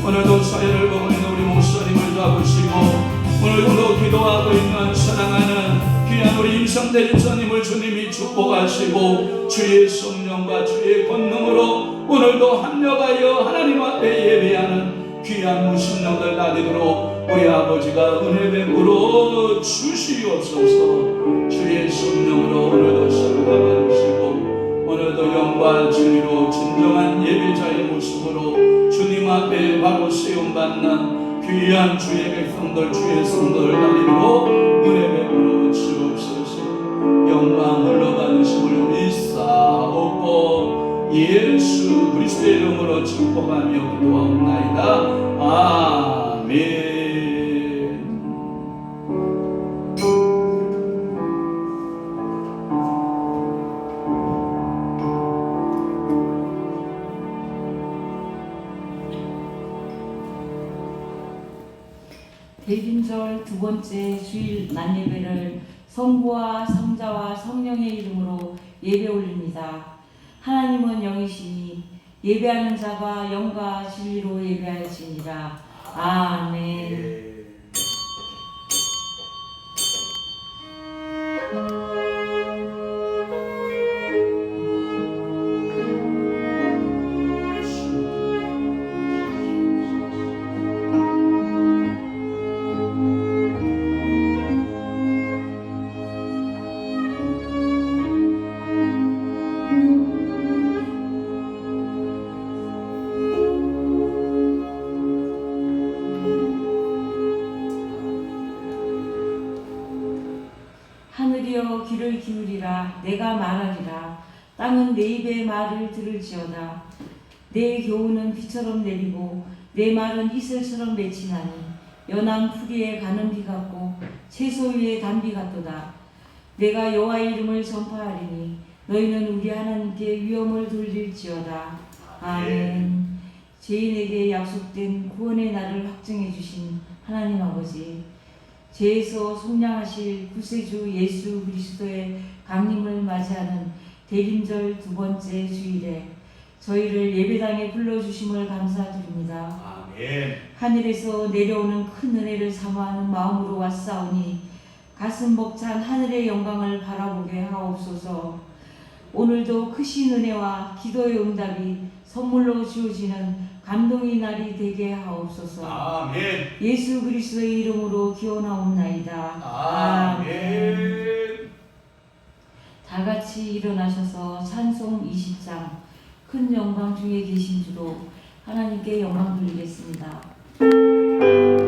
오늘도 사회를 보고 있는 우리 목사님을 잡으시고 오늘도 기도하고 있는 사랑하는 귀한 우리 임성대 집사님을 주님이 축복하시고 주의 성령과 주의 권능으로 오늘도 합력하여 하나님 앞에 예배하는 귀한 무신령들 나되도록 우리 아버지가 은혜 베풀어 주시옵소서. 주의 성령으로 오늘도 사랑하여 주시고 오늘도 영과 진리로 진정한 예배자의 모습으로 주님 앞에 바로 세움받는 귀한 주의 백성들 주의 성도들 나리로 은혜 베풀어 주옵소서. 영광 흘러받으심을 믿사옵고 예수 그리스도의 이름으로 축복하며 기도하옵나이다. 아멘. 대림절 두 번째 주일 낮예배를 성부와 성자와 성령의 이름으로 예배 올립니다. 하나님은 영이시니 예배하는 자가 영과 진리로 예배할지니라. 아멘. 하늘이여 귀를 기울이라. 내가 말하리라. 땅은 내 입의 말을 들을지어다. 내 교훈은 비처럼 내리고 내 말은 이슬처럼 맺히나니 연한 풀이에 가는 비 같고 채소 위에 단비 같도다. 내가 여호와의 이름을 전파하리니 너희는 우리 하나님께 위엄을 돌릴지어다. 아멘. 죄인에게 약속된 구원의 날을 확증해 주신 하나님 아버지, 죄에서 속량하실 구세주 예수 그리스도의 강림을 맞이하는 대림절 두 번째 주일에 저희를 예배당에 불러주심을 감사드립니다. 아멘. 하늘에서 내려오는 큰 은혜를 사모하는 마음으로 왔사오니 가슴 벅찬 하늘의 영광을 바라보게 하옵소서. 오늘도 크신 은혜와 기도의 응답이 선물로 주어지는 감동의 날이 되게 하옵소서. 아멘. 예수 그리스도의 이름으로 기원하옵나이다. 아멘. 다 같이 일어나셔서 찬송 20장 큰 영광 중에 계신 주로 하나님께 영광 돌리겠습니다. 아멘.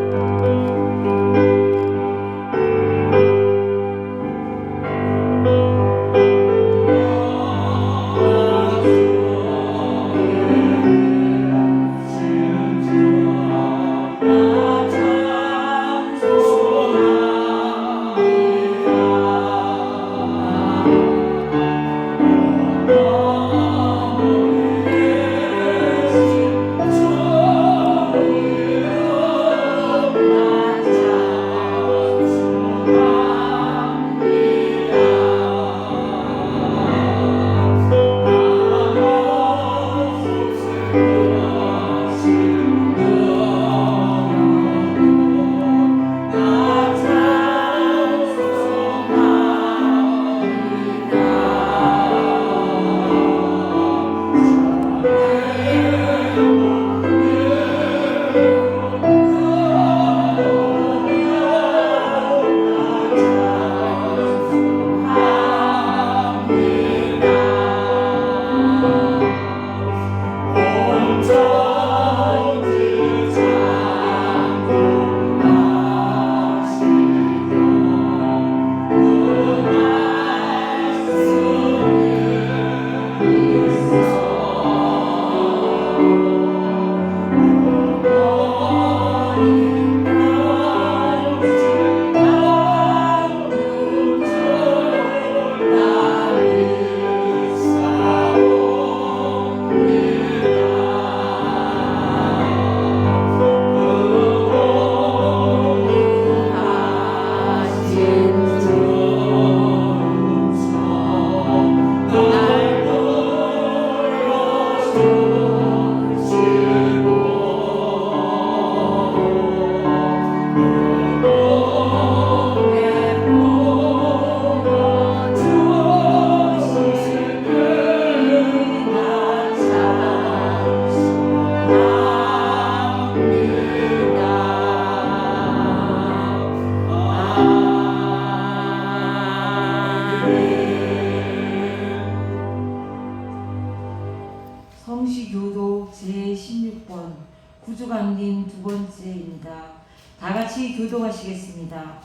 16번 구주강림 두 번째입니다. 다 같이 교독하시겠습니다.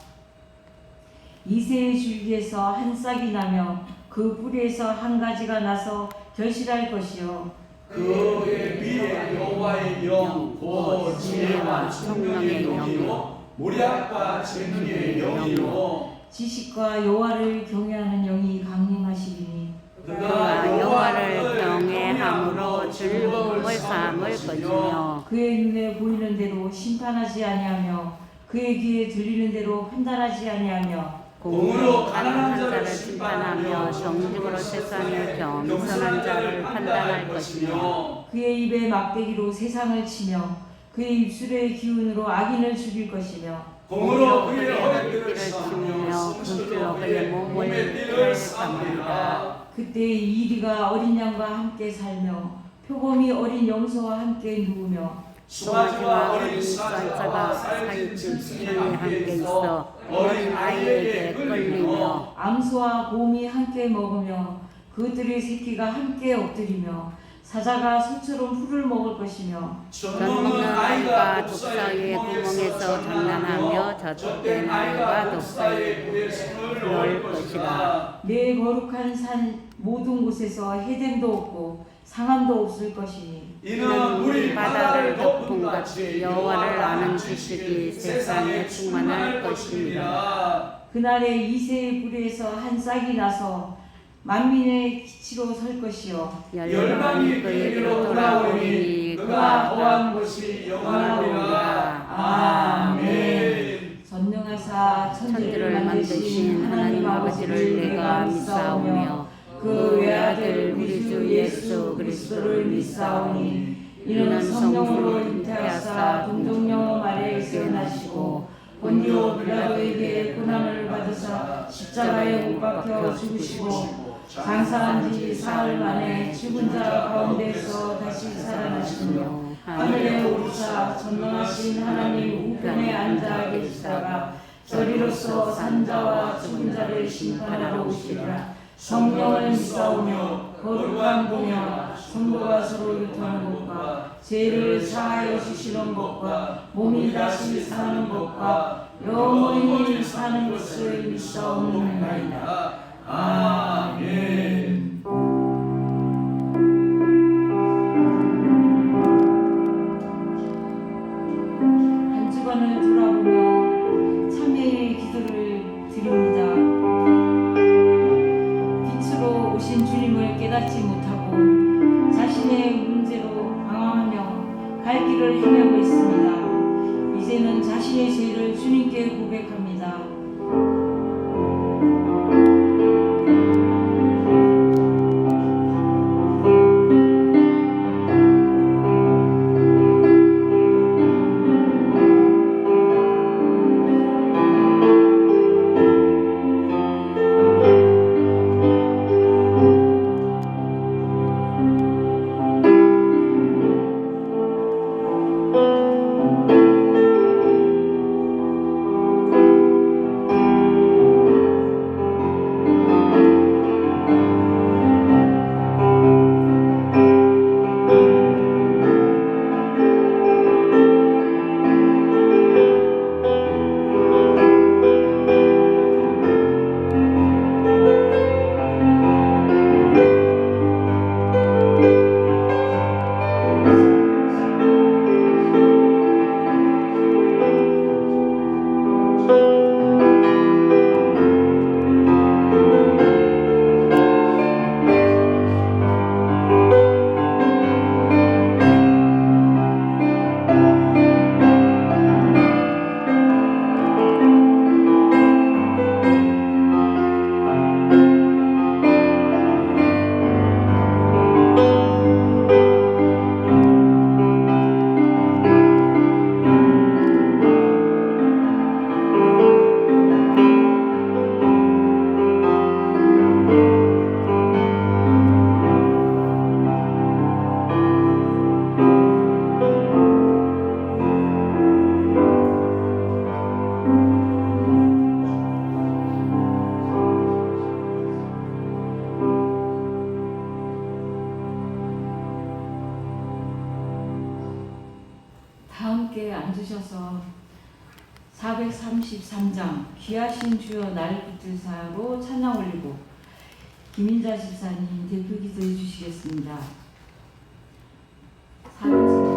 이새의 줄기에서 한 싹이 나며 그 뿌리에서 한 가지가 나서 결실할 것이요 그의 비에 여호와의 영, 곧 지혜와 성령의 영이요 모략과 재능의 영이요 지식과 여호와를 경외하는 영이 강림하시리니 그가 여호와를 경외함으로 즐거움을 삼을 것이며 그의 눈에 보이는 대로 심판하지 아니하며 그의 귀에 들리는 대로 판단하지 아니하며 공으로 가난한 자를 심판하며 정직으로 세상의 겸손한 자를 판단할 것이며 그의 입에 막대기로 세상을 치며 그의 입술의 기운으로 악인을 죽일 것이며 공으로 그의 허리띠를 치며 삼으며 금술로 그의 몸을 띠를 삼으리라. 그때 이리가 어린 양과 함께 살며 표범이 어린 염소와 함께 누우며 송아지와 어린 산사가 사이즈 사이즈층이 함께 있어 어린 아이에게 끌리며 암소와 곰이 함께 먹으며 그들의 새끼가 함께 엎드리며 사자가 소처럼 풀을 먹을 것이며 젖 먹는 아이가 독사의 구멍에서 장난하며 젖된 아이가 독사의 불에 손을 넣을 넣을 것이라. 내 거룩한 산 모든 곳에서 해됨도 없고 상함도 없을 것이니 이는 물이 바다를 덮은 덮은 같이 같이 여호와를 아는 지식이 세상에 충만할 것입니다. 그날에 이새의 뿌리에서 한 싹이 나서 만민의 기치로 설 것이요 열방이 그에게로 돌아오니 그가 더한 것이 영원하리라. 아멘. 전능하사 천지를 만드신 하나님 아버지를 내가 믿사오며 그 외아들 우리 주 예수 그리스도를 믿사오니 이는 성령으로 잉태하사 동정녀 마리아에게 나시고 본디오 빌라도에게 고난을 받으사 십자가에 못 박혀 죽으시고 장사한 지 사흘 만에 죽은 자 가운데서 다시 살아나시며 하늘에 오르사 전능하신 하나님 우편에 앉아 계시다가 저리로서 산자와 죽은 자를 심판하러 오시리라. 성령을 믿사오며 거룩한 공영 성도가 서로 교통하는 것과 죄를 사하여 주시는 것과 몸이 다시 사는 것과 영원히 사는 것을 믿사옵나이다. 아멘. 한 주간을 돌아보며 참회의 기도를 드립니다. 빛으로 오신 주님을 깨닫지 못하고 자신의 문제로 방황하며 갈 길을 헤매고 있습니다. 이제는 자신의 죄를 주님께 고백합니다. 함께 앉으셔서 433장 귀하신 주여 날 붙드사로 찬양 올리고 김인자 집사님 대표 기도해 주시겠습니다. 433장.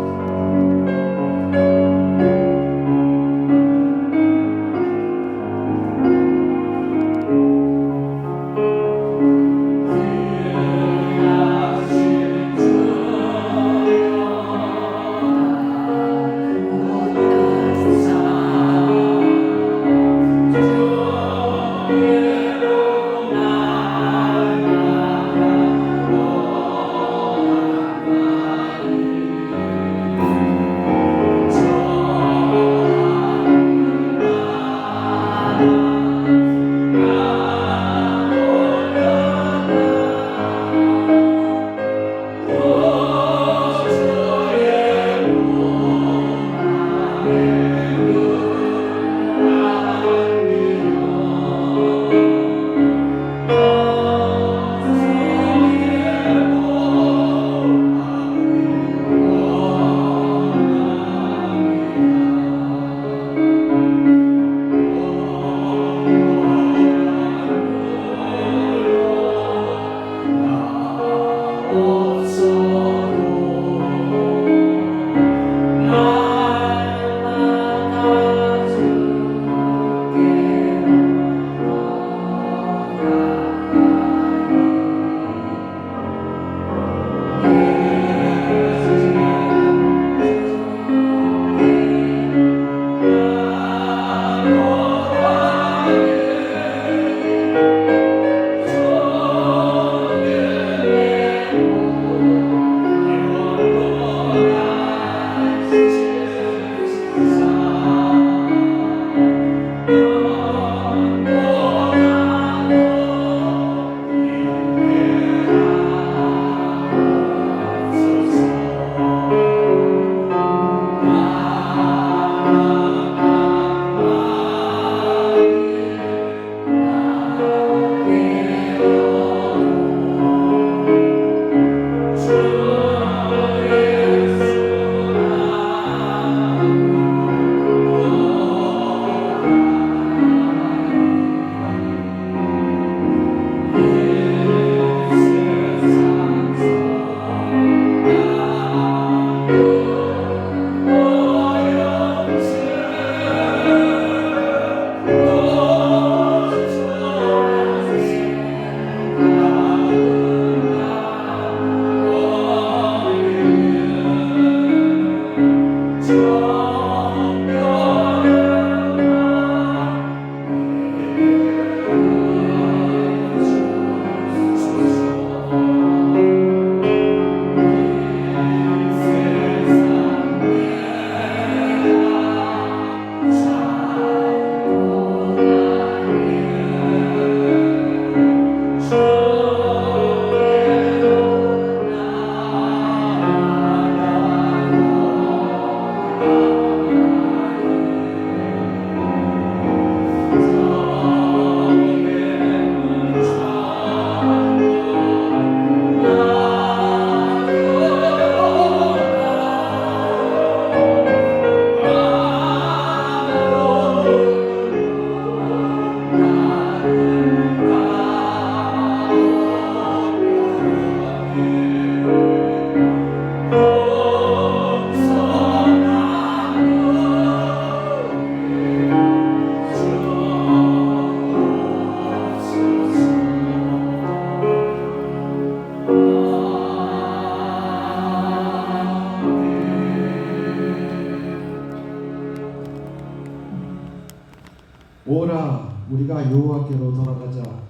오라 우리가 여호와께로 돌아가자.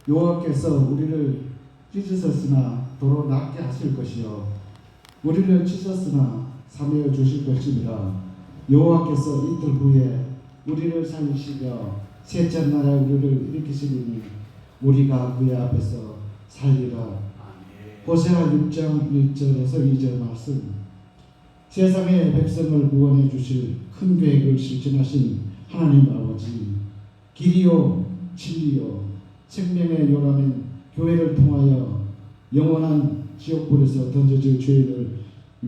여호와께서 우리를 찢으셨으나 도로 낫게 하실 것이요 우리를 찢었으나 사매어 주실 것이니라. 여호와께서 이틀 후에 우리를 살리시며 셋째 날에 우리를 일으키시리니 우리가 그의 앞에서 살리라. 호세아 6장 1절에서 2절 말씀. 세상의 백성을 구원해 주실 큰 계획을 실천하신 하나님 아버지, 길이요 진리요 생명의 요람인 교회를 통하여 영원한 지옥불에서 던져질 죄인을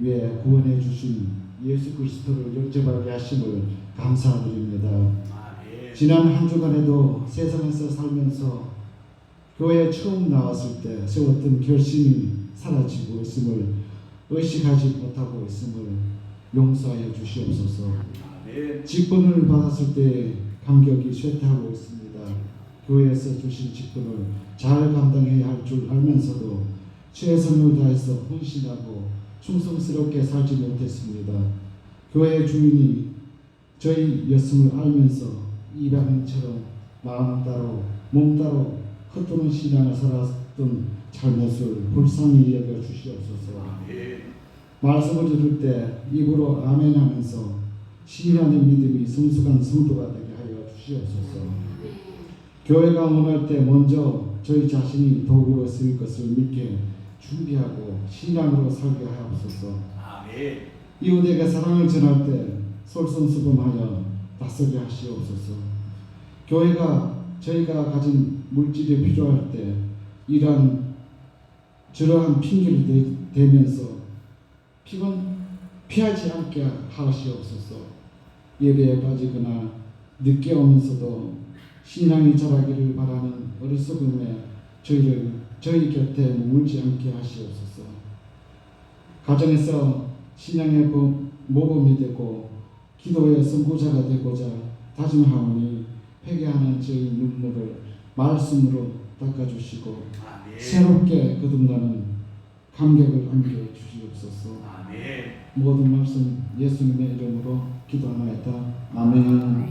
위해 구원해 주신 예수 그리스도를 영접하게 하심을 감사드립니다. 아멘. 지난 한 주간에도 세상에서 살면서 교회에 처음 나왔을 때 세웠던 결심이 사라지고 있음을 의식하지 못하고 있음을 용서하여 주시옵소서. 아멘. 직분을 받았을 때 감격이 쇠퇴하고 있습니다. 교회에서 주신 직분을 잘 감당해야 할 줄 알면서도 최선을 다해서 헌신하고 충성스럽게 살지 못했습니다. 교회 주인이 저희였음을 알면서 이방인처럼 마음 따로 몸 따로 헛도는 신앙을 살았던 잘못을 불쌍히 여겨 주시옵소서. 아멘. 말씀을 들을 때 입으로 아멘 하면서 신뢰하는 믿음이 성숙한 성도가 되게 하여 주시옵소서. 교회가 원할 때 먼저 저희 자신이 도구로 쓰일 것을 믿게 준비하고 신앙으로 살게 하옵소서. 아멘. 이웃에게 사랑을 전할 때 솔선수범하여 나서게 하시옵소서. 교회가 저희가 가진 물질이 필요할 때 이러한 저러한 핑계를 대면서 피하지 않게 하시옵소서. 예배에 빠지거나 늦게 오면서도 신앙이 자라기를 바라는 어리석음에 저희 곁에 머물지 않게 하시옵소서. 가정에서 신앙의 모범이 되고 기도의 선구자가 되고자 다짐하오니 회개하는 저희 눈물을 말씀으로 닦아주시고 아멘. 새롭게 거듭나는 감격을 안겨 주시옵소서. 아멘. 모든 말씀 예수님의 이름으로 기도하나이다. 아멘.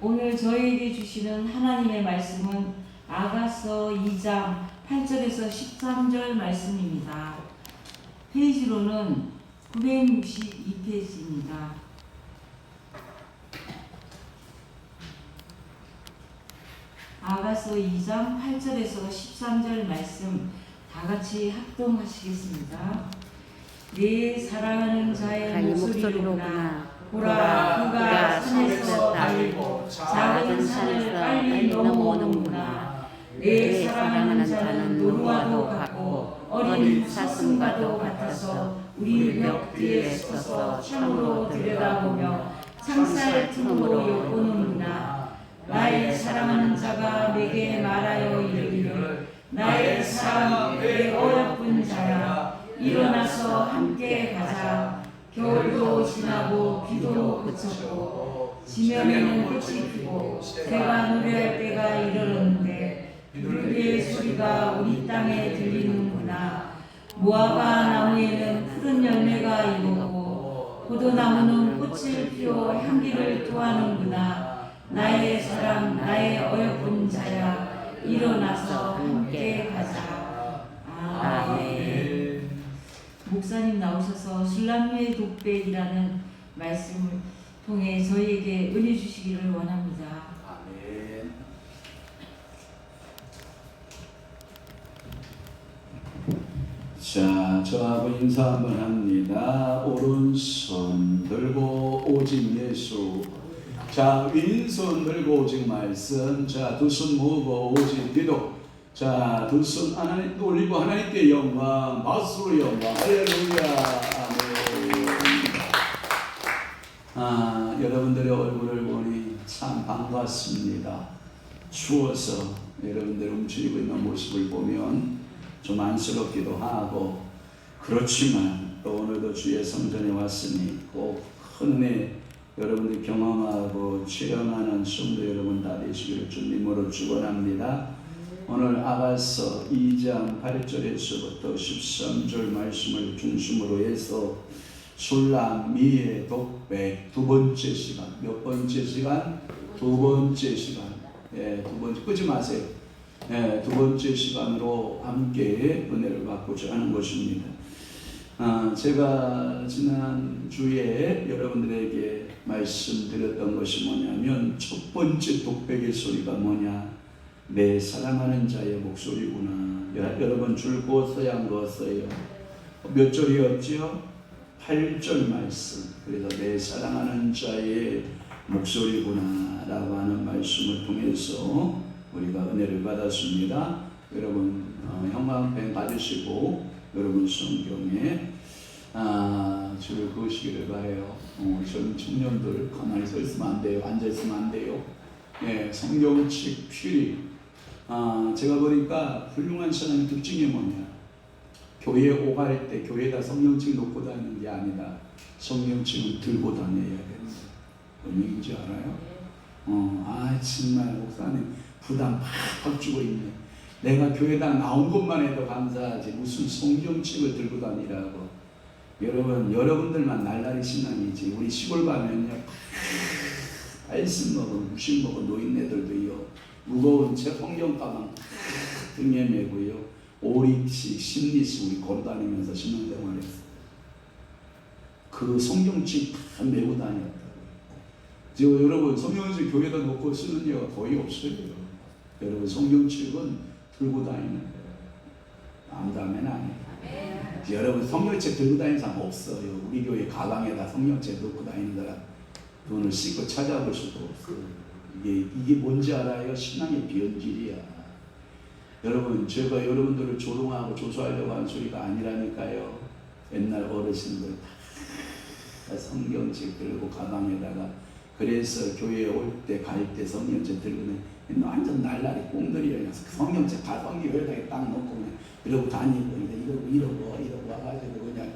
오늘 저희에게 주시는 하나님의 말씀은 아가서 2장 8절에서 13절 말씀입니다. 페이지로는 962페이지입니다. 아가서 2장 8절에서 13절 말씀 다 같이 합동하시겠습니다. 내 사랑하는 자의 목소리로구나. 보라, 그가 산에서 달리고 작은 산을 빨리 넘어오는구나. 내 사랑하는 자는 노루와도 같고 어린 사슴과도 같아서 우리 벽 뒤에 서서 창으로 들여다보며 창살 틈으로 엿보는구나. 나의 사랑하는 자가 내게 말하여 이르기를 나의 사랑 내 어여쁜 자야 일어나서 함께 가자. 겨울도 지나고 비도 그쳤고 지면에는 꽃이 피고 새가 노래할 때가 이르렀는데 비둘기의 소리가 우리 땅에 들리는구나. 무화과 나무에는 푸른 열매가 익었고 포도나무는 꽃을 피워 향기를 토하는구나. 나의 사랑 나의 어여쁜 자야 일어나서 함께 가자. 아멘. 목사님 나오셔서 술람회의 독백이라는 말씀을 통해 저희에게 은혜 주시기를 원합니다. 아멘. 자, 저하고 인사 한번 합니다. 오른손 들고 오직 예수. 자, 왼손 들고 오직 말씀. 자, 두 손 모으고 오직 기도. 자, 두 손 하나님 올리고 하나님께 영광, 박수로 영광. 할렐루야. 아멘. 여러분들의 얼굴을 보니 참 반갑습니다. 추워서 여러분들 움츠리고 있는 모습을 보면 좀 안쓰럽기도 하고, 그렇지만 또 오늘도 주의 성전에 왔으니 꼭 큰 은혜 여러분들이 경험하고 체험하는 성도 여러분 다 되시기를 주님으로 축원합니다. 오늘 아가서 2장 8절에서부터 13절 말씀을 중심으로 해서 술람, 미에, 독백 두 번째 시간. 몇 번째 시간? 두 번째 시간. 두 번째, 끄지 마세요. 두 번째 시간으로 함께 은혜를 받고자 하는 것입니다. 제가 지난 주에 여러분들에게 말씀드렸던 것이 뭐냐면, 첫 번째 독백의 소리가 뭐냐? 내 사랑하는 자의 목소리구나. 여러분 줄 그었어요, 안 그었어요? 몇 절이었죠? 8절 말씀. 그래서 내 사랑하는 자의 목소리구나 라고 하는 말씀을 통해서 우리가 은혜를 받았습니다. 여러분 형광펜 받으시고 여러분 성경에 줄 그으시기를 바래요. 젊은 청년들 가만히 서 있으면 안 돼요. 앉아 있으면 안 돼요. 성경책 필히. 제가 보니까 훌륭한 사람의 특징이 뭐냐? 교회에 오갈 때 교회에다 성경책 놓고 다니는 게 아니라 성경책을 들고 다녀야 됩니다. 뭔 얘기인지 알아요? 정말 목사님 부담 팍팍 주고 있네. 내가 교회당 나온 것만 해도 감사하지 무슨 성경책을 들고 다니라고. 여러분들만 날라리 신앙이지. 우리 시골 가면요, 알씀 먹은 무심 먹은 노인네들도요, 무거운 책 성경 가방 등에 메고요, 5리씩 10리씩 우리 걸어다니면서 신앙생활했어. 그 성경책 다 메고 다녔다고. 지금 여러분 성경책 교회에다 놓고 쓰는 데가 거의 없어요. 여러분 성경책은 들고 다니는 거예요. 암담에는 아니에요. 여러분 성경책 들고 다니는 사람 없어요. 우리 교회 가방에다 성경책 넣고 다니는 사람 돈을 씻고 찾아볼 수도 없어요. 이게 뭔지 알아요? 신앙의 변질이야. 여러분 제가 여러분들을 조롱하고 조소하려고 하는 소리가 아니라니까요. 옛날 어르신들 다 성경책 들고 가방에다가, 그래서 교회에 올 때 갈 때 성경책 들고 완전 날라리 꽁들이야. 성경책 가방에 여기다가 딱 넣고 그냥 이러고 다니고 이러고 와가지고 그냥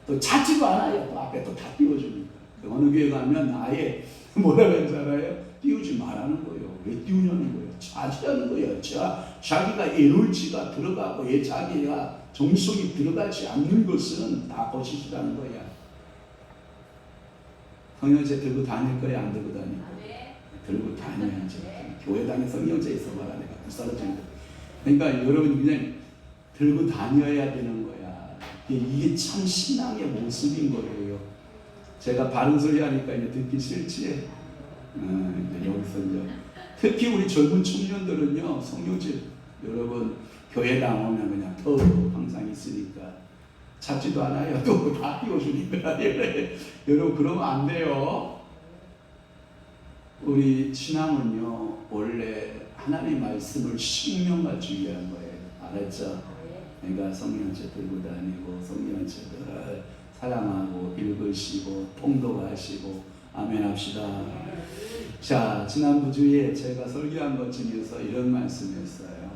또 찾지도 않아요. 또 앞에 또 다 띄워주니까. 어느 교회 가면 아예 뭐라 그러는지 알아요? 띄우지 말라는 거예요. 왜 띄우냐는 거예요. 찾으라는 거예요. 자기가 에너지가 들어가고 자기가 정성이 들어가지 않는 것은 다 거짓이라는 거야. 성경책 들고 다닐 거야, 안 들고 다닐 거야? 들고 다녀야지. 교회당에 성경책 있어 봐라. 내가 부사러진 거. 그러니까 여러분 그냥 들고 다녀야 되는 거야. 이게 참 신앙의 모습인 거예요. 제가 바른 소리 하니까 이제 듣기 싫지? 이제 여기서 이제 특히 우리 젊은 청년들은요, 성경책 여러분 교회당 오면 그냥 더 항상 있으니까 찾지도 않아요. 또 다 띄워주니까. 여러분 그러면 안 돼요. 우리 신앙은요, 원래 하나님의 말씀을 식명같이 위한 거예요. 알았죠? 그러니까 성경책 들고 다니고 성경책을 사랑하고 읽으시고 통독하시고 아멘 합시다. 자, 지난주 주에 제가 설교한 것 중에서 이런 말씀이었어요.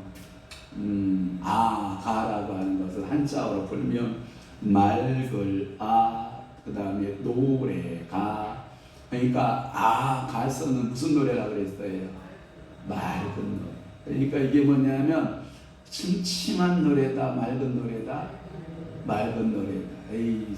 가라고 하는 것을 한자어로 풀면 맑을 그 다음에 노래가. 그러니까 가서는 무슨 노래라고 그랬어요? 맑은 노래. 그러니까 이게 뭐냐면 침침한 노래다, 맑은 노래다, 맑은 노래다.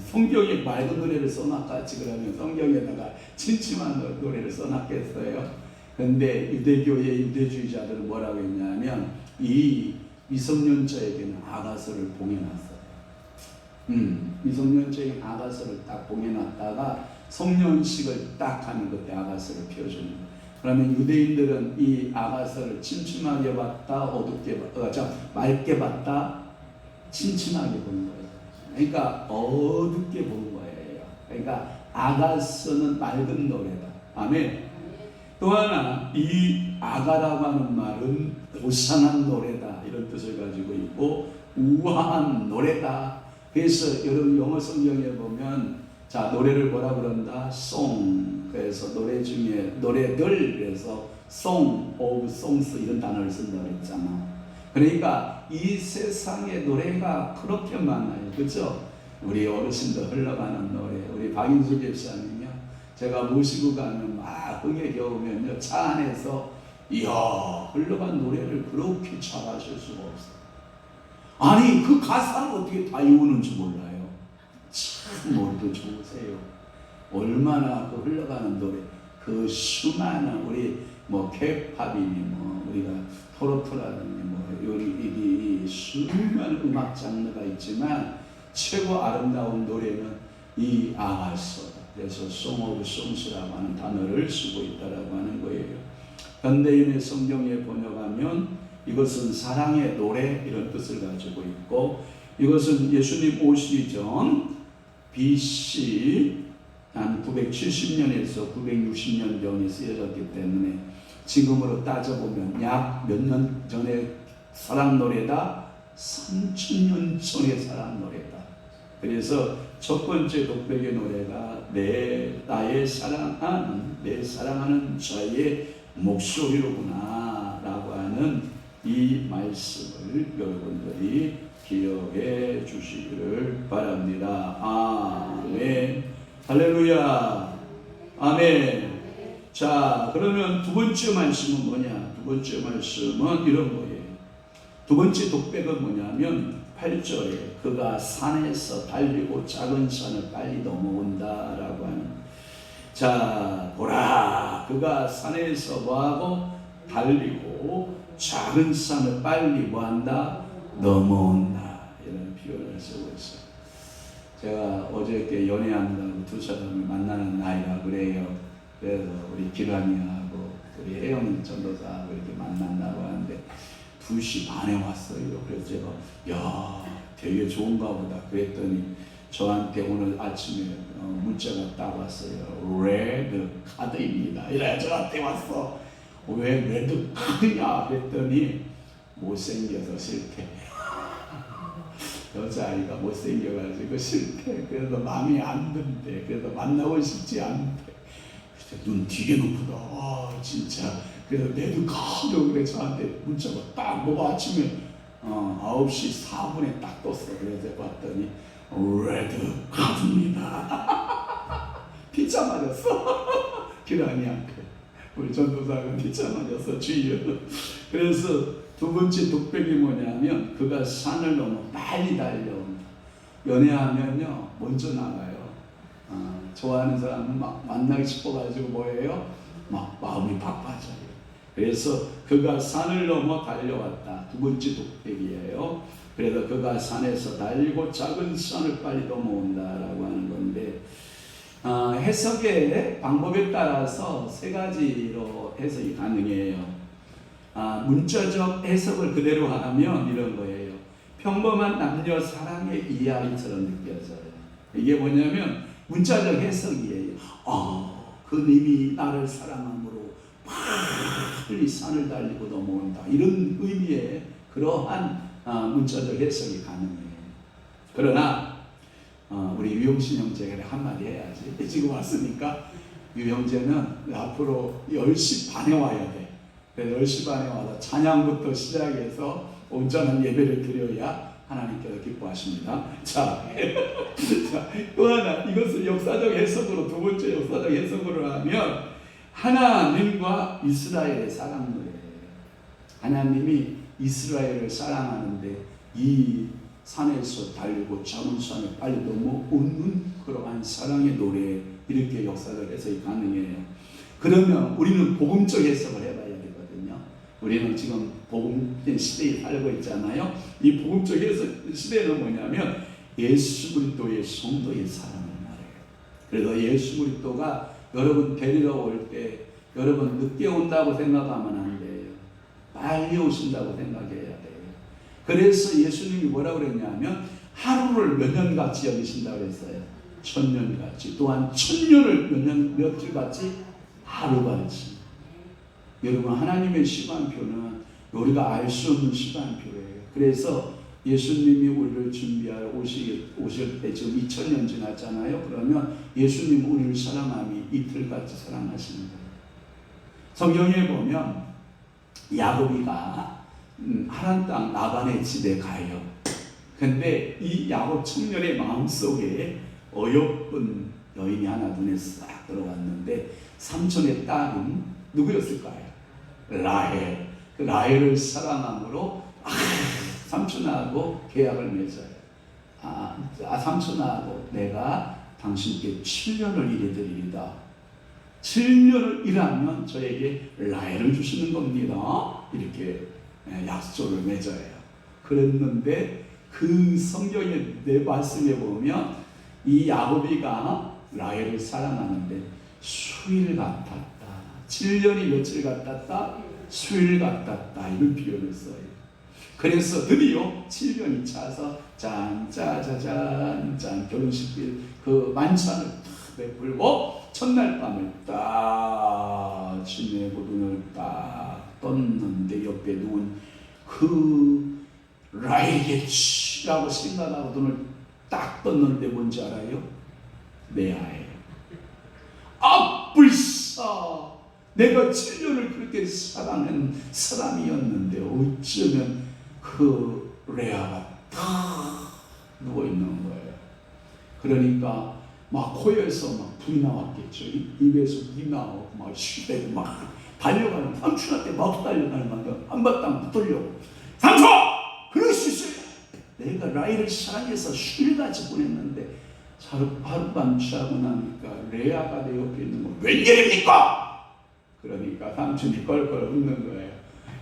성경에 맑은 노래를 써놨겠지. 그러면 성경에다가 침침한 노래를 써놨겠어요? 근데 유대교의 유대주의자들은 뭐라고 했냐면 이 미성년자에게는 아가서를 봉해놨어요. 미성년자에게 아가서를 딱 봉해놨다가 성년식을 딱 하는 그때 아가서를 펴주는 거예요. 그러면 유대인들은 이 아가서를 침침하게 봤다, 어둡게 봤다, 맑게 봤다, 침침하게 본 거예요. 그러니까 어둡게 본 거예요. 그러니까 아가서는 맑은 노래다. 아멘. 또 하나, 이 아가라고 하는 말은 고상한 노래다 이런 뜻을 가지고 있고, 우아한 노래다. 그래서 여러분 영어 성경에 보면 노래를 뭐라 그런다? song. 그래서 노래 중에 노래들, 그래서 song of songs 이런 단어를 쓴다고 했잖아. 그러니까 이 세상에 노래가 그렇게 많아요. 그렇죠? 우리 어르신들 흘러가는 노래, 우리 박인수 집사님이요, 제가 모시고 가면 막 흥에 겨우면요, 차 안에서 이야, 흘러간 노래를 그렇게 잘하실 수가 없어요. 아니, 그 가사를 어떻게 다 외우는지 몰라요. 참 머리도 좋으세요. 얼마나 그 흘러가는 노래, 그 수많은 우리 뭐 케이팝이니 뭐 우리가 토로토라든지 뭐 이 수많은 음악 장르가 있지만 최고 아름다운 노래는 이 아가서다. 그래서 송 오브 송스라고 하는 단어를 쓰고 있다라고 하는 거예요. 현대인의 성경에 번역하면 이것은 사랑의 노래 이런 뜻을 가지고 있고, 이것은 예수님 오시기 전 BC 한 970년에서 960년 전에 쓰여졌기 때문에 지금으로 따져보면 약 몇 년 전의 사랑 노래다, 3000년 전의 사랑 노래다. 그래서 첫 번째 독백의 노래가 나의 사랑하는, 내 사랑하는 자의 목소리로구나 라고 하는 이 말씀을 여러분들이 기억해 주시기를 바랍니다. 아멘. 할렐루야. 아멘. 자, 그러면 두 번째 말씀은 뭐냐? 두 번째 말씀은 이런 거예요. 두 번째 독백은 뭐냐면 8절에 그가 산에서 달리고 작은 산을 빨리 넘어온다 라고 하는, 자, 보라, 그가 산에서 뭐하고 달리고 작은 산을 빨리 뭐한다? 넘어온다. 이런 표현을 쓰고 있어요. 제가 어저께 연애한다고 두 사람을 만나는 나이라 그래요. 그래서 우리 기란이하고 우리 혜영 전도사하고 이렇게 만난다고 하는데 2시 반에 왔어요. 그래서 제가 야, 되게 좋은가 보다 그랬더니 저한테 오늘 아침에 문자가 딱 왔어요. 레드 카드입니다. 이래 저한테 왔어. 왜 레드 카드냐 그랬더니 못생겨서 싫대. 여자아이가 못생겨가지고 싫대. 그래서 마음이 안 든대. 그래서 만나고 싶지 않대. 눈 되게 높다. 아, 진짜. 그래서 레드 카드 그래 저한테 문자가 딱 뭐가 아침에 9시 4분에 딱 떴어. 그래서 봤더니 레드 카드입니다. 피자 맞았어. 기란이한테 우리 전도사가 피자 맞았어. 주의를. 그래서 두 번째 독백이 뭐냐면 그가 산을 넘어 빨리 달려온다. 연애하면요 먼저 나가요. 좋아하는 사람은 막 만나기 싶어가지고 뭐예요? 막 마음이 바빠져요. 그래서 그가 산을 넘어 달려왔다. 두 번째 독백이에요. 그래서 그가 산에서 달리고 작은 산을 빨리 넘어온다라고 하는 건데, 해석의 방법에 따라서 세 가지로 해석이 가능해요. 문자적 해석을 그대로 하면 이런 거예요. 평범한 남녀 사랑의 이야기처럼 느껴져요. 이게 뭐냐면 문자적 해석이에요. 그 님이 나를 사랑함으로 빨리 산을 달리고 넘어온다. 이런 의미의 그러한 문자적 해석이 가능해요. 그러나 우리 유영신 형제가 한마디 해야지. 지금 왔으니까 유 형제는 앞으로 10시 반에 와야 돼. 그래서 10시 반에 와서 찬양부터 시작해서 온전한 예배를 드려야 하나님께서 기뻐하십니다. 자, 또 하나 이것을 역사적 해석으로, 두 번째 역사적 해석으로 하면 하나님과 이스라엘의 사랑 노래예요. 하나님이 이스라엘을 사랑하는데 이 산에서 달리고 작은 산을 빨리 넘어오는 그러한 사랑의 노래, 이렇게 역사적 해석이 가능해요. 그러면 우리는 복음적 해석을 해봐야 되거든요. 우리는 지금 복음 시대에 살고 있잖아요. 이 복음적 해석 시대는 뭐냐면 예수 그리스도의 성도의 사랑을 말해요. 그래서 예수 그리스도가 여러분 데리러 올 때 여러분 늦게 온다고 생각하면 안 돼요. 빨리 오신다고 생각해야 돼요. 그래서 예수님이 뭐라고 그랬냐면 하루를 몇 년같이 여기신다고 그랬어요. 1000년같이. 또한 1000년을 며칠같이 하루같이. 여러분 하나님의 시간표는 우리가 알 수 없는 시간표예요. 그래서 예수님이 우리를 준비하여 오실 때 지금 2000년 지났잖아요. 그러면 예수님 우리를 사랑함이 이틀같이 사랑하시는 거예요. 성경에 보면 야곱이가 하란 땅 라반의 집에 가요. 근데 이 야곱 청년의 마음속에 어여쁜 여인이 하나 눈에 싹 들어왔는데 삼촌의 딸은 누구였을까요? 라헬. 그 라헬을 사랑함으로 삼촌하고 계약을 맺어요. 삼촌하고 내가 당신께 7년을 일해드리리다. 7년을 일하면 저에게 라헬을 주시는 겁니다. 이렇게 약속을 맺어요. 그랬는데 그 성경의 내 말씀에 보면 이 야곱이가 라헬을 사랑하는데 수일 같았다. 7년이 며칠 같았다? 수일 같았다. 이런 표현을 써요. 그래서 드디어 7년이 차서 짠짜자잔 결혼식길 그 만찬을 딱 베풀고 첫날 밤에 딱 치매고 눈을 딱 떴는데 옆에 누운 그 라헬이겠지라고 생각하고 눈을 딱 떴는데 뭔지 알아요? 레아예요. 불사 내가 7년을 그렇게 사랑한 사람이었는데 어쩌면 그 레아가 탁 누워있는 거예요. 그러니까 막 코에서 막 불이 나왔겠죠. 입에서 불이 나오고 막 쉬대고 막 달려가는 삼촌한테 막 달려가는 건데 한바탕 붙으려고 삼촌! 그럴 수 있어요. 내가 라헬을 사랑해서 쉴같이 보냈는데 하룻밤 자고 나니까 레아가 내 옆에 있는 거 웬일입니까? 그러니까 삼촌이 껄껄 웃는 거예요.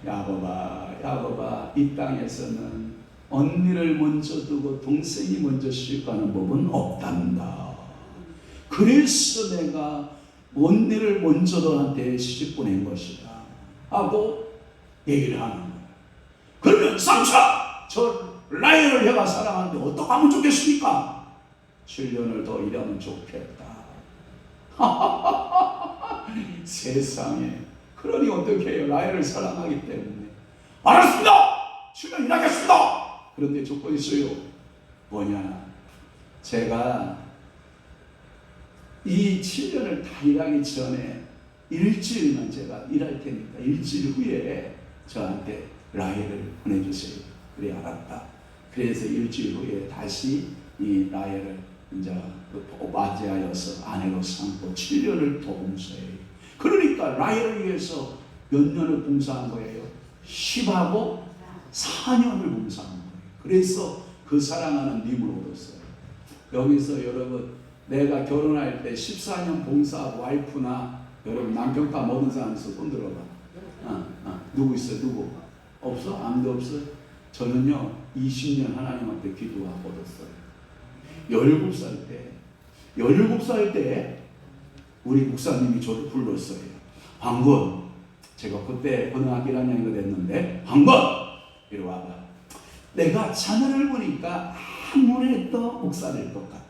야곱아 이 땅에서는 언니를 먼저 두고 동생이 먼저 쉴까는 법은 없단다. 그래서 내가 언니를 먼저 너한테 시집 보낸 것이다 하고 얘기를 하는 거예요. 그러면 삼촌! 저 라헬을 내가 사랑하는데 어떻게 하면 좋겠습니까? 7년을 더 일하면 좋겠다. 세상에. 그러니 어떻게 해요? 라헬을 사랑하기 때문에. 알았습니다! 7년 일하겠습니다! 그런데 조건이 있어요. 뭐냐? 제가 이 7년을 다 일하기 전에 일주일만 제가 일할 테니까 일주일 후에 저한테 라헬을 보내주세요. 그래 알았다. 그래서 일주일 후에 다시 이 라헬을 이제 맞이하여서 아내로 삼고 7년을 더 봉사해요. 그러니까 라헬을 위해서 몇 년을 봉사한 거예요? 10하고 4년을 봉사한 거예요. 그래서 그 사랑하는 님을 얻었어요. 여기서 여러분 내가 결혼할 때 14년 봉사하고 와이프나 여러분 남편과 모든 사람에서 손 들어봐. 누구 있어요? 누구? 없어? 아무도 없어? 저는요 20년 하나님한테 기도하고 얻었어요. 17살 때 우리 목사님이 저를 불렀어요. 황군, 제가 그때 고등학교 1학년이 됐는데 황군! 이리 와봐. 내가 자네를 보니까 아무래도 목사될 것 같아.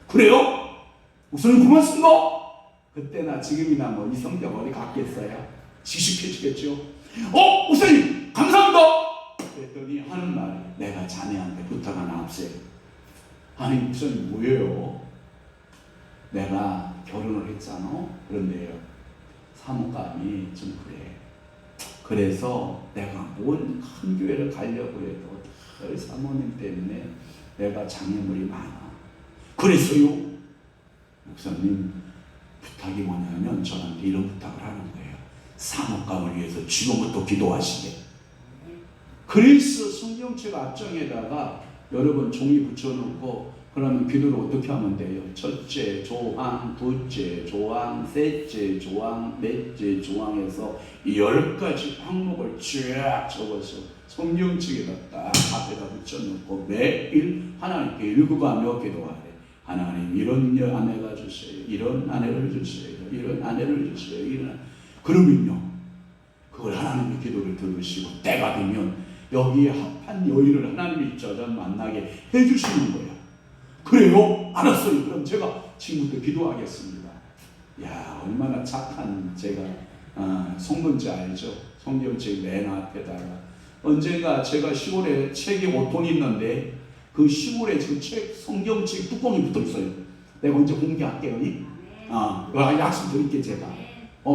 그래요? 목사님 고맙습니다. 그때나 지금이나 뭐 이 성격 어디 같겠어요? 지식해주겠죠? 목사님 감사합니다. 그랬더니 하는 말이 내가 자네한테 부탁 하나 앞세요. 아니 목사님 뭐예요? 내가 결혼을 했잖아. 그런데요 사모감이 좀 그래. 그래서 내가 뭔 큰 교회를 가려고 해도 늘 사모님 때문에 내가 장애물이 많아. 그래서요 목사님 부탁이 뭐냐면 저한테 이런 부탁을 하는 거예요. 사모감을 위해서 지금부터 기도하시게. 그래서 성경책 앞장에다가 여러분 종이 붙여놓고 그러면 기도를 어떻게 하면 돼요? 첫째 조항, 둘째 조항, 셋째 조항, 넷째 조항에서 10가지 항목을 쫙 적어서 성경책에다 딱 앞에다 붙여놓고 매일 하나님께 읽어가며 기도하래. 하나님 이런 아내가 주세요. 이런 아내를 주세요. 이런 아내를 주세요. 이런. 그러면요 그걸 하나님의 기도를 들으시고 때가 되면 여기에 합한 여인을 하나님이 저전 만나게 해주시는 거야. 그래요? 알았어요. 그럼 제가 지금부터 기도하겠습니다. 야 얼마나 착한 제가 성문지 알죠? 성경책 맨 앞에다가 언젠가 제가 시골에 책이 5톤 있는데 그 시골에 그 책 성경책 뚜껑이 붙어 있어요. 내가 언제 공개할게요. 약속 드릴게 제가.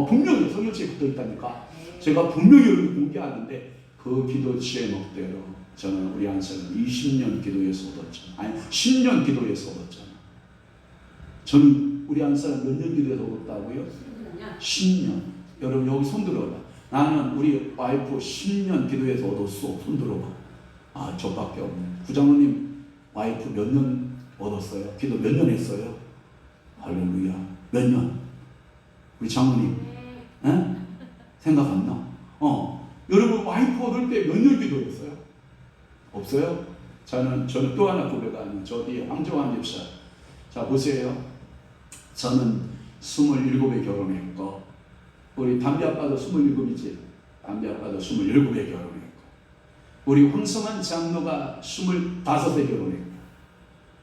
분명히 성경책에 붙어 있다니까. 제가 분명히 여기 공개하는데 그 기도 제목대로 저는 우리 안사는 20년 기도에서 얻었잖아. 아니 10년 기도에서 얻었잖아. 저는 우리 안사는 몇 년 기도에서 얻었다고요? 10년. 여러분 여기 손 들어봐. 나는 우리 와이프 10년 기도해서 얻었어. 손 들어봐. 아, 저밖에 없네. 부장님 와이프 몇 년 얻었어요? 기도 몇 년 했어요? 할렐루야. 몇 년? 우리 장모님, 에? 생각 안 나? 여러분 와이프 얻을 때 몇 년 기도했어요? 없어요? 저는 또 하나 고백하는 저 뒤에 황정환 집사. 자 보세요. 저는 27에 결혼했고 우리 담비 아빠도 27이지. 담비 아빠도 27에 결혼했고 우리 황성한 장로가 25에 결혼했고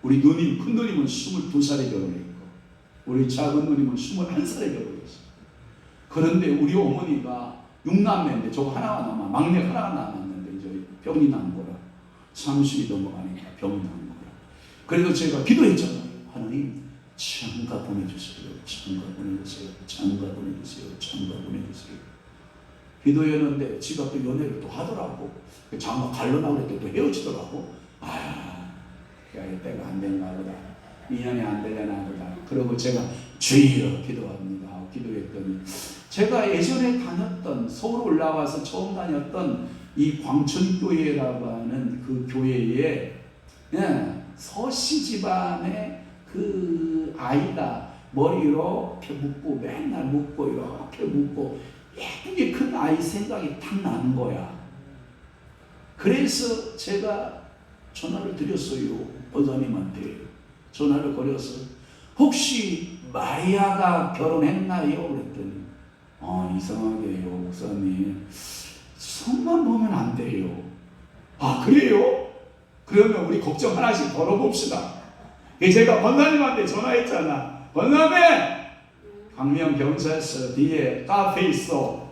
우리 누님, 큰 누님은 22살에 결혼했고 우리 작은 누님은 21살에 결혼했어요. 그런데 우리 어머니가 6남매인데 저거 하나가 남아. 막내 하나가 남았는데 이제 병이 난 거라. 30이 넘어가니까 병이 난 거라. 그래도 제가 기도했잖아요. 하나님 장가 보내주세요. 장가 보내주세요. 장가 보내주세요. 장가 보내주세요. 기도했는데 지가 또 연애를 또 하더라고. 장가 갈려나 그랬더니 또 헤어지더라고. 야, 때가 안 됐나 보다. 인연이 안 되려나 보다. 그러고 제가 주여 기도합니다. 기도했더니 제가 예전에 다녔던 서울 올라와서 처음 다녔던 이 광천교회라고 하는 그 교회에 서씨 집안의 그 아이가 머리 이렇게 묶고 맨날 묶고 이렇게 묶고 예쁘게 큰 아이 생각이 탁 나는 거야. 그래서 제가 전화를 드렸어요. 권사님한테 전화를 걸어서 혹시 마리아가 결혼했나요? 그랬더니 이상하게요 목사님 손만 보면 안 돼요. 아 그래요? 그러면 우리 걱정 하나씩 덜어봅시다. 제가 권사님한테 전화했잖아. 권사님 광명 경찰서 뒤에 카페 있어.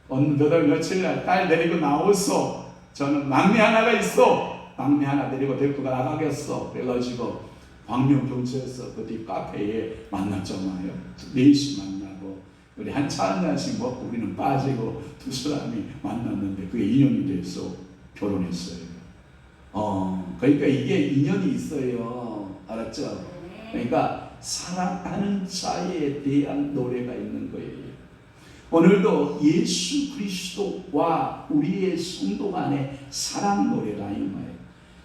몇 월 며칠 날 딸 데리고 나왔어. 저는 막내 하나가 있어. 막내 하나 데리고 데리고 나가겠어. 그래가지고 광명 경찰서 그 뒤 카페에 만났잖아요. 4시 만나고 우리 한 차 한 잔씩 먹고 우리는 빠지고 두 사람이 만났는데 그게 인연이 돼서 결혼했어요. 그러니까 이게 인연이 있어요. 알았죠? 그러니까 사랑하는 자에 대한 노래가 있는 거예요. 오늘도 예수 그리스도와 우리의 성도 간의 사랑 노래가 있는 거예요.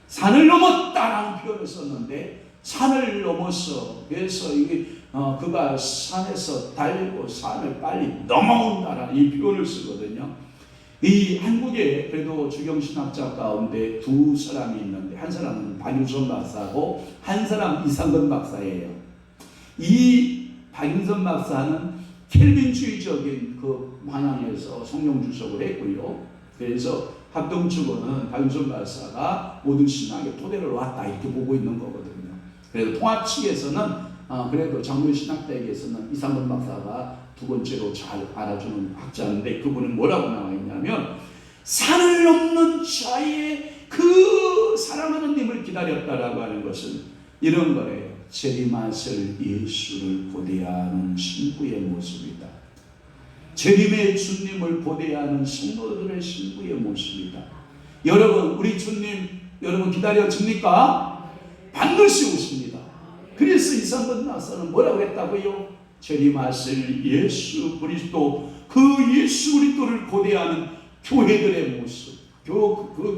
산을 넘었다라는 표현을 썼는데 산을 넘어서 그래서 이게 그가 산에서 달리고 산을 빨리 넘어온다라는 이 표현을 쓰거든요. 이 한국에 그래도 주경신학자 가운데 두 사람이 있는데 한 사람은 박윤선 박사고 한 사람은 이상근 박사예요. 이 박윤선 박사는 켈빈주의적인 그 방향에서 성령 주석을 했고요. 그래서 합동측은 박윤선 박사가 모든 신학의 토대를 왔다 이렇게 보고 있는 거거든요. 그래서 통합 측에서는 그래도 장로신학대학에서는 이상근 박사가 두 번째로 잘 알아주는 학자인데 그분은 뭐라고 나와 있냐면 산을 넘는 자의 그 사랑하는 님을 기다렸다라고 하는 것은 이런 거예요. 재림하실 예수를 고대하는 신부의 모습이다. 재림의 주님을 고대하는 성도들의 신부의 모습이다. 여러분 우리 주님 여러분 기다려집니까? 반드시 오십니다. 그래서 이상근 박사는 뭐라고 했다고요? 재림하실 예수 그리스도 그 예수 그리스도를 고대하는 교회들의 모습. 그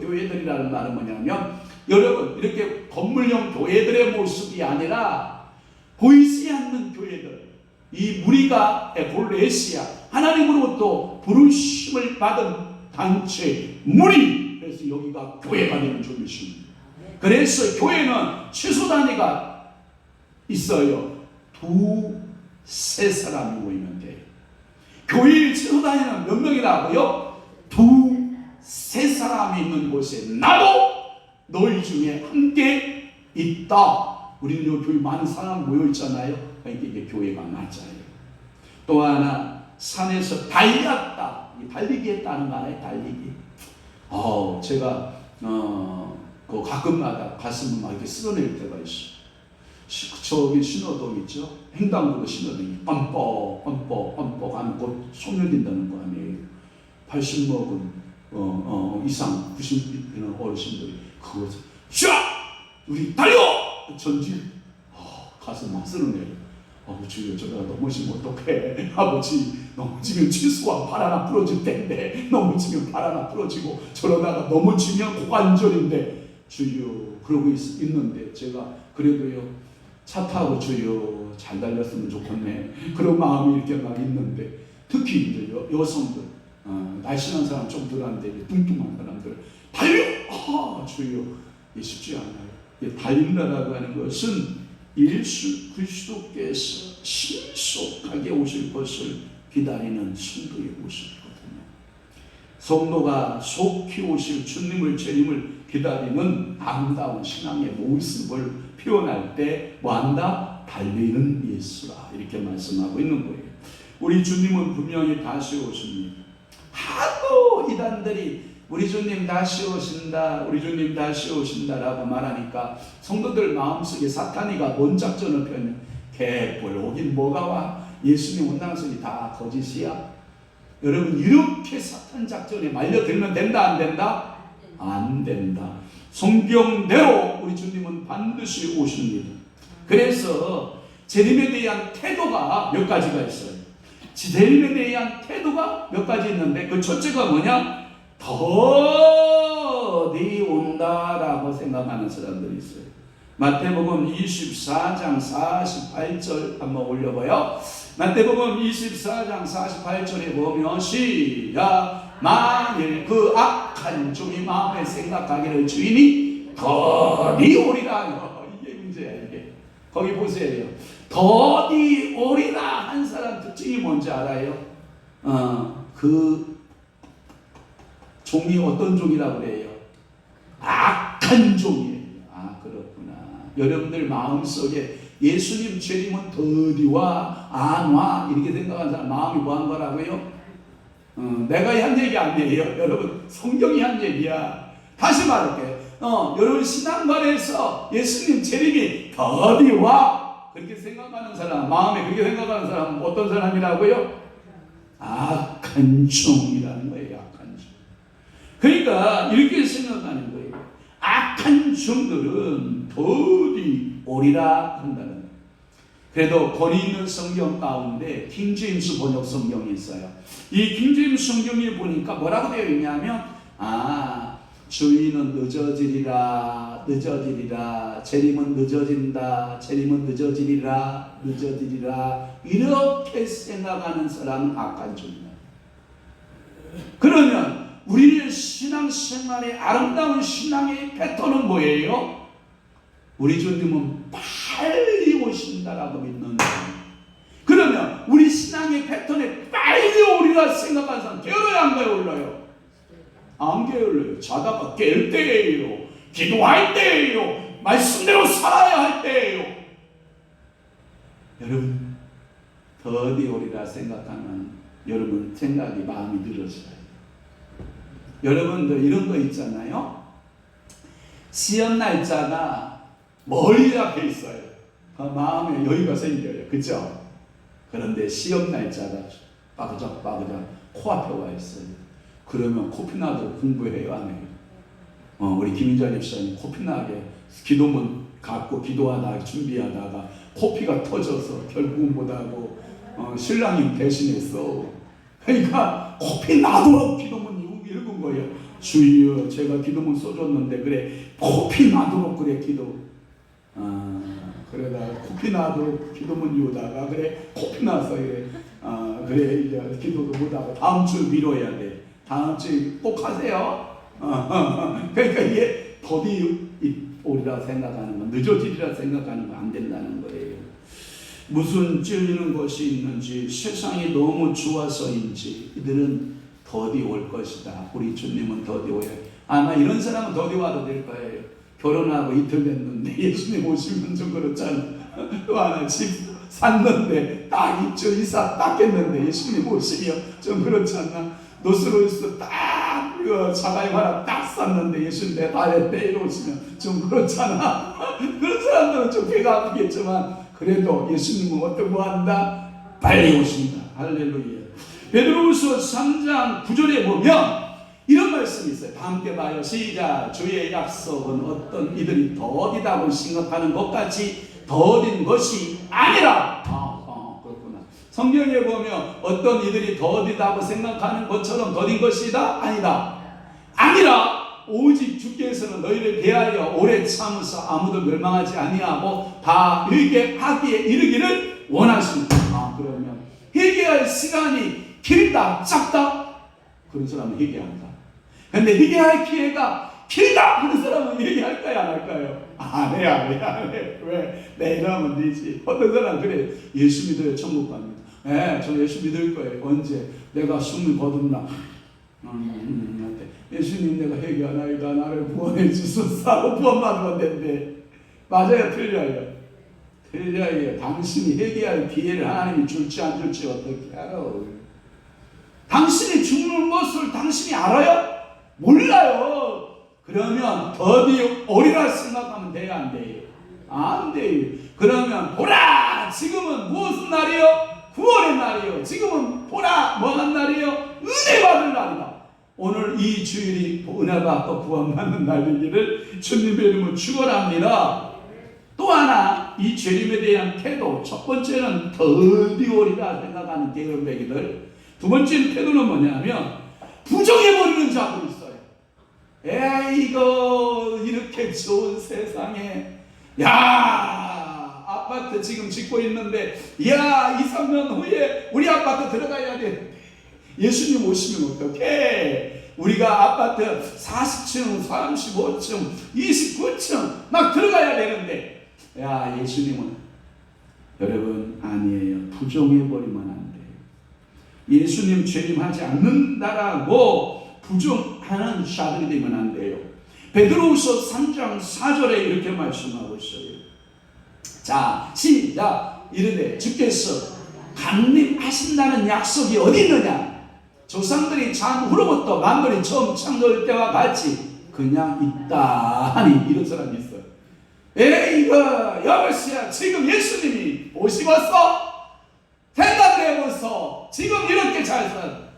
교회들이라는 말은 뭐냐면 여러분 이렇게 건물형 교회들의 모습이 아니라 보이지 않는 교회들. 이 무리가 에볼레시아 하나님으로부터 부르심을 받은 단체 무리. 그래서 여기가 교회가 되는 줄이십니다. 그래서 교회는 최소 단위가 있어요. 2-3 사람이 모이면 돼요. 교회 최소 단위는 몇 명이라고요? 2-3 사람이 있는 곳에 나도 너희 중에 함께 있다. 우리는 여기 교회 많은 사람 모여 있잖아요. 그러니까 이게 교회가 맞아요. 또 하나 산에서 달렸다. 달리기 했다는 거 알아요? 달리기. 제가 그 가끔마다 가슴을 막 이렇게 쓸어낼 때가 있어. 저기 신호등 있죠? 횡단보도 신호등이 뻔뻑 하면 곧 소멸된다는 거 아니에요. 80 먹은 이상 90 되는 어르신들이 그것을 쫙 우리 달려 전진 가슴 막 쓸어내려. 주여 저가 넘어지면 어떡해. 아버지 넘어지면 치수와 발 하나 부러질 텐데, 넘어지면 발 하나 부러지고 저러다가 넘어지면 고관절인데 주여 그러고 있는데 제가 그래도요 차 타고 주여 잘 달렸으면 좋겠네 그런 마음이 이렇게 막 있는데, 특히 이제 여성들 날씬한 사람 좀 덜한데 뚱뚱한 사람들 달려 주여 이 쉽지 않아요. 달린다라고 하는 것은 예수 그리스도께서 신속하게 오실 것을 기다리는 성도의 모습이거든요. 성도가 속히 오실 주님을 재림을 기다리는 아름다운 신앙의 모습을 표현할 때 뭐한다? 달리는 예수라 이렇게 말씀하고 있는 거예요. 우리 주님은 분명히 다시 오십니다. 하도 이단들이 우리 주님 다시 오신다, 우리 주님 다시 오신다라고 말하니까 성도들 마음속에 사탄이가 뭔 작전을 펴냐? 개뿔 오긴 뭐가 와? 예수님 온다는 소리 다 거짓이야? 여러분 이렇게 사탄 작전에 말려들면 된다 안 된다? 안 된다. 성경대로 우리 주님은 반드시 오십니다. 그래서 재림에 대한 태도가 몇 가지가 있어요. 재림에 대한 태도가 몇 가지 있는데 그 첫째가 뭐냐? 더디 온다라고 생각하는 사람들이 있어요. 마태복음 24장 48절 한번 올려봐요. 마태복음 24장 48절에 보면 시작. 만일 그 악한 종이 마음에 생각하기를 주인이 더디 오리라. 이게 문제야 이게. 거기 보세요. 더디 오리라 한 사람 특징이 뭔지 알아요? 그 종이 어떤 종이라고 그래요? 악한 종이에요. 아 그렇구나. 여러분들 마음속에 예수님 재림은 더디와 안 와 이렇게 생각하는 사람 마음이 뭐한 거라고요? 내가 한 얘기 아니에요. 여러분 성경이 한 얘기야. 다시 말할게. 여러분 신앙관에서 예수님 재림이 더디와 그렇게 생각하는 사람, 마음에 그렇게 생각하는 사람은 어떤 사람이라고요? 악한 종이라는 거예요. 악한 종. 그러니까 이렇게 생각하는 거예요. 악한 종들은 더디 오리라 한다는 거예요. 그래도 권위 있는 성경 가운데 킹제임스 번역 성경이 있어요. 이 킹제임스 성경에 보니까 뭐라고 되어 있냐면 주의는 늦어지리라 재림은 늦어진다 재림은 늦어지리라 이렇게 생각하는 사람은 악한 종이에요. 그러면 우리의 신앙생활의 아름다운 신앙의 패턴은 뭐예요? 우리 주님은 빨리 오신다라고 믿는 사람. 그러면 우리 신앙의 패턴에 빨리 오리라 생각하는 사람 게을러야 안 게을러요? 안 게을러요. 자다가 깰 때예요. 기도할 때예요. 말씀대로 살아야 할 때예요. 여러분 더디 오리라 생각하면 여러분 생각이 마음이 늘어져요. 여러분들 이런 거 있잖아요. 시험 날짜가 멀리 앞에 있어요. 마음에 여유가 생겨요. 그죠? 그런데 시험 날짜가 빠그작 코앞에 와 있어요. 그러면 코피나도 공부해요 안 해요? 우리 김인자 집사님 코피나게 기도문 갖고 기도하다가 준비하다가 코피가 터져서 결국은 못하고 신랑이 대신했어. 그러니까 코피 나도록 기도문 읽은 거예요. 주여 제가 기도문 써줬는데 그래 코피 나도록 그래 기도 그러다 코피 나도록 기도문 이우다가 그래 코피 나서 그래 그래 이제 기도도 못하고 다음 주 미뤄야 돼. 다음 주에 꼭 하세요. 그러니까 이게 더디 오리라 생각하는 거, 늦어지리라 생각하는 거 안 된다는 거예요. 무슨 찔리는 것이 있는지 세상이 너무 좋아서인지 이들은 더디 올 것이다. 우리 주님은 더디 오야. 아마 이런 사람은 더디 와도 될 거예요. 결혼하고 이틀 됐는데 예수님 오시면 좀 그렇잖아. 또 하나 집 샀는데 딱 입주 이사 딱 했는데 예수님 오시면 좀 그렇잖아. 노스로이스 딱 자가용 하나 딱 샀는데 예수님 내 발에 때려 오시면 좀 그렇잖아. 그런 사람들은 좀 배가 아프겠지만 그래도 예수님은 어떤 뭐 한다? 빨리 오신다. 할렐루야. 베드로후서 3장 9절에 보면 이런 말씀이 있어요. 다 함께 봐요. 시작. 주의 약속은 어떤 이들이 더디다고 생각하는 것까지 더딘 것이 아니라 성경에 보면 어떤 이들이 더디다고 생각하는 것처럼 더딘 것이다? 아니다. 아니라 오직 주께서는 너희를 대하여 오래 참으사 아무도 멸망하지 아니하고 다 회개하기에 이르기를 원하십니다. 그러면 회개할 시간이 길다 짧다? 그런 사람은 회개합니다. 근데 회개할 기회가 길다 하는 사람은 회개할까요 안 할까요? 안 해. 왜? 내일 하면 되지. 어떤 사람 그래. 예수 믿어요 천국 갑니다. 저 예수 믿을 거예요. 언제? 내가 숨을 거듭나. 예수님 내가 회개하나이다 나를 구원해 주소서. 구원받으면 된대. 맞아요 틀려요? 틀려요. 당신이 회개할 기회를 하나님이 줄지 안 줄지 어떻게 알아? 당신이 죽는 것을 당신이 알아요? 몰라요. 그러면 더디 오리라 생각하면 돼요 안 돼요? 안 돼요. 그러면 보라 지금은 무슨 날이요? 구원의 날이요. 지금은 보라 뭐한 날이요? 은혜 받을 날이다. 오늘 이 주일이 은혜 받고 구원받는 날이기를 주님의 이름으로 축원합니다. 또 하나 이 죄림에 대한 태도, 첫 번째는 더디 오리라 생각하는 게으름뱅이들, 두 번째 태도는 뭐냐면 부정해버리는 자들이 있어요. 이거 이렇게 좋은 세상에 아파트 지금 짓고 있는데 2, 3년 후에 우리 아파트 들어가야 돼. 예수님 오시면 어떡해? 우리가 아파트 40층, 35층, 29층 막 들어가야 되는데 예수님은 여러분 아니에요. 부정해버리면 안 돼요. 예수님 재림하지 않는다라고 부정하는 자들이 되면 안 돼요. 베드로후서 3장 4절에 이렇게 말씀하고 있어요. 자, 시작. 이르되 주께서 강림하신다는 약속이 어디 있느냐? 조상들이 후로부터 만물이 처음 창조될 때와 같이 그냥 있다 하니 이런 사람이 있어요. 이거 여보시야 지금 예수님이 오시겠어? 생각을 해보소. 지금 이렇게 잘 살.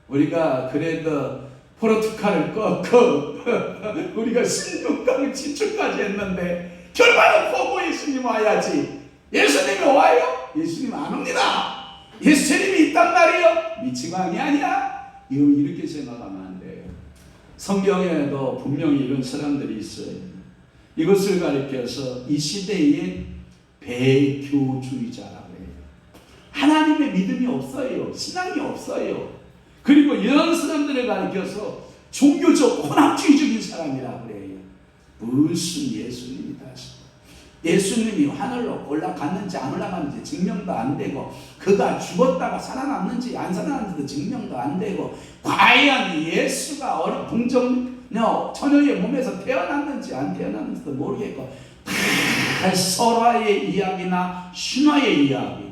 우리가 그래도 포르투갈을 꺾고 우리가 16강을 진출까지 했는데 결과는 보고 예수님 와야지. 예수님이 와요? 예수님 안 옵니다. 예수님이 있단 말이요? 미치광이 아니야? 이렇게 생각하면 안 돼요. 성경에도 분명히 이런 사람들이 있어요. 이것을 가리켜서 이 시대의 배교주의자라고 해요. 하나님의 믿음이 없어요. 신앙이 없어요. 그리고 이런 사람들을 가리켜서 종교적 혼합주의적인 사람이라고 그래요. 무슨 예수님이다. 예수님이 하늘로 올라갔는지 안 올라갔는지 증명도 안 되고, 그가 죽었다가 살아났는지 안 살아났는지도 증명도 안 되고, 과연 예수가 동정녀 처녀의 몸에서 태어났는지 안 태어났는지도 모르겠고, 다 설화의 이야기나 신화의 이야기,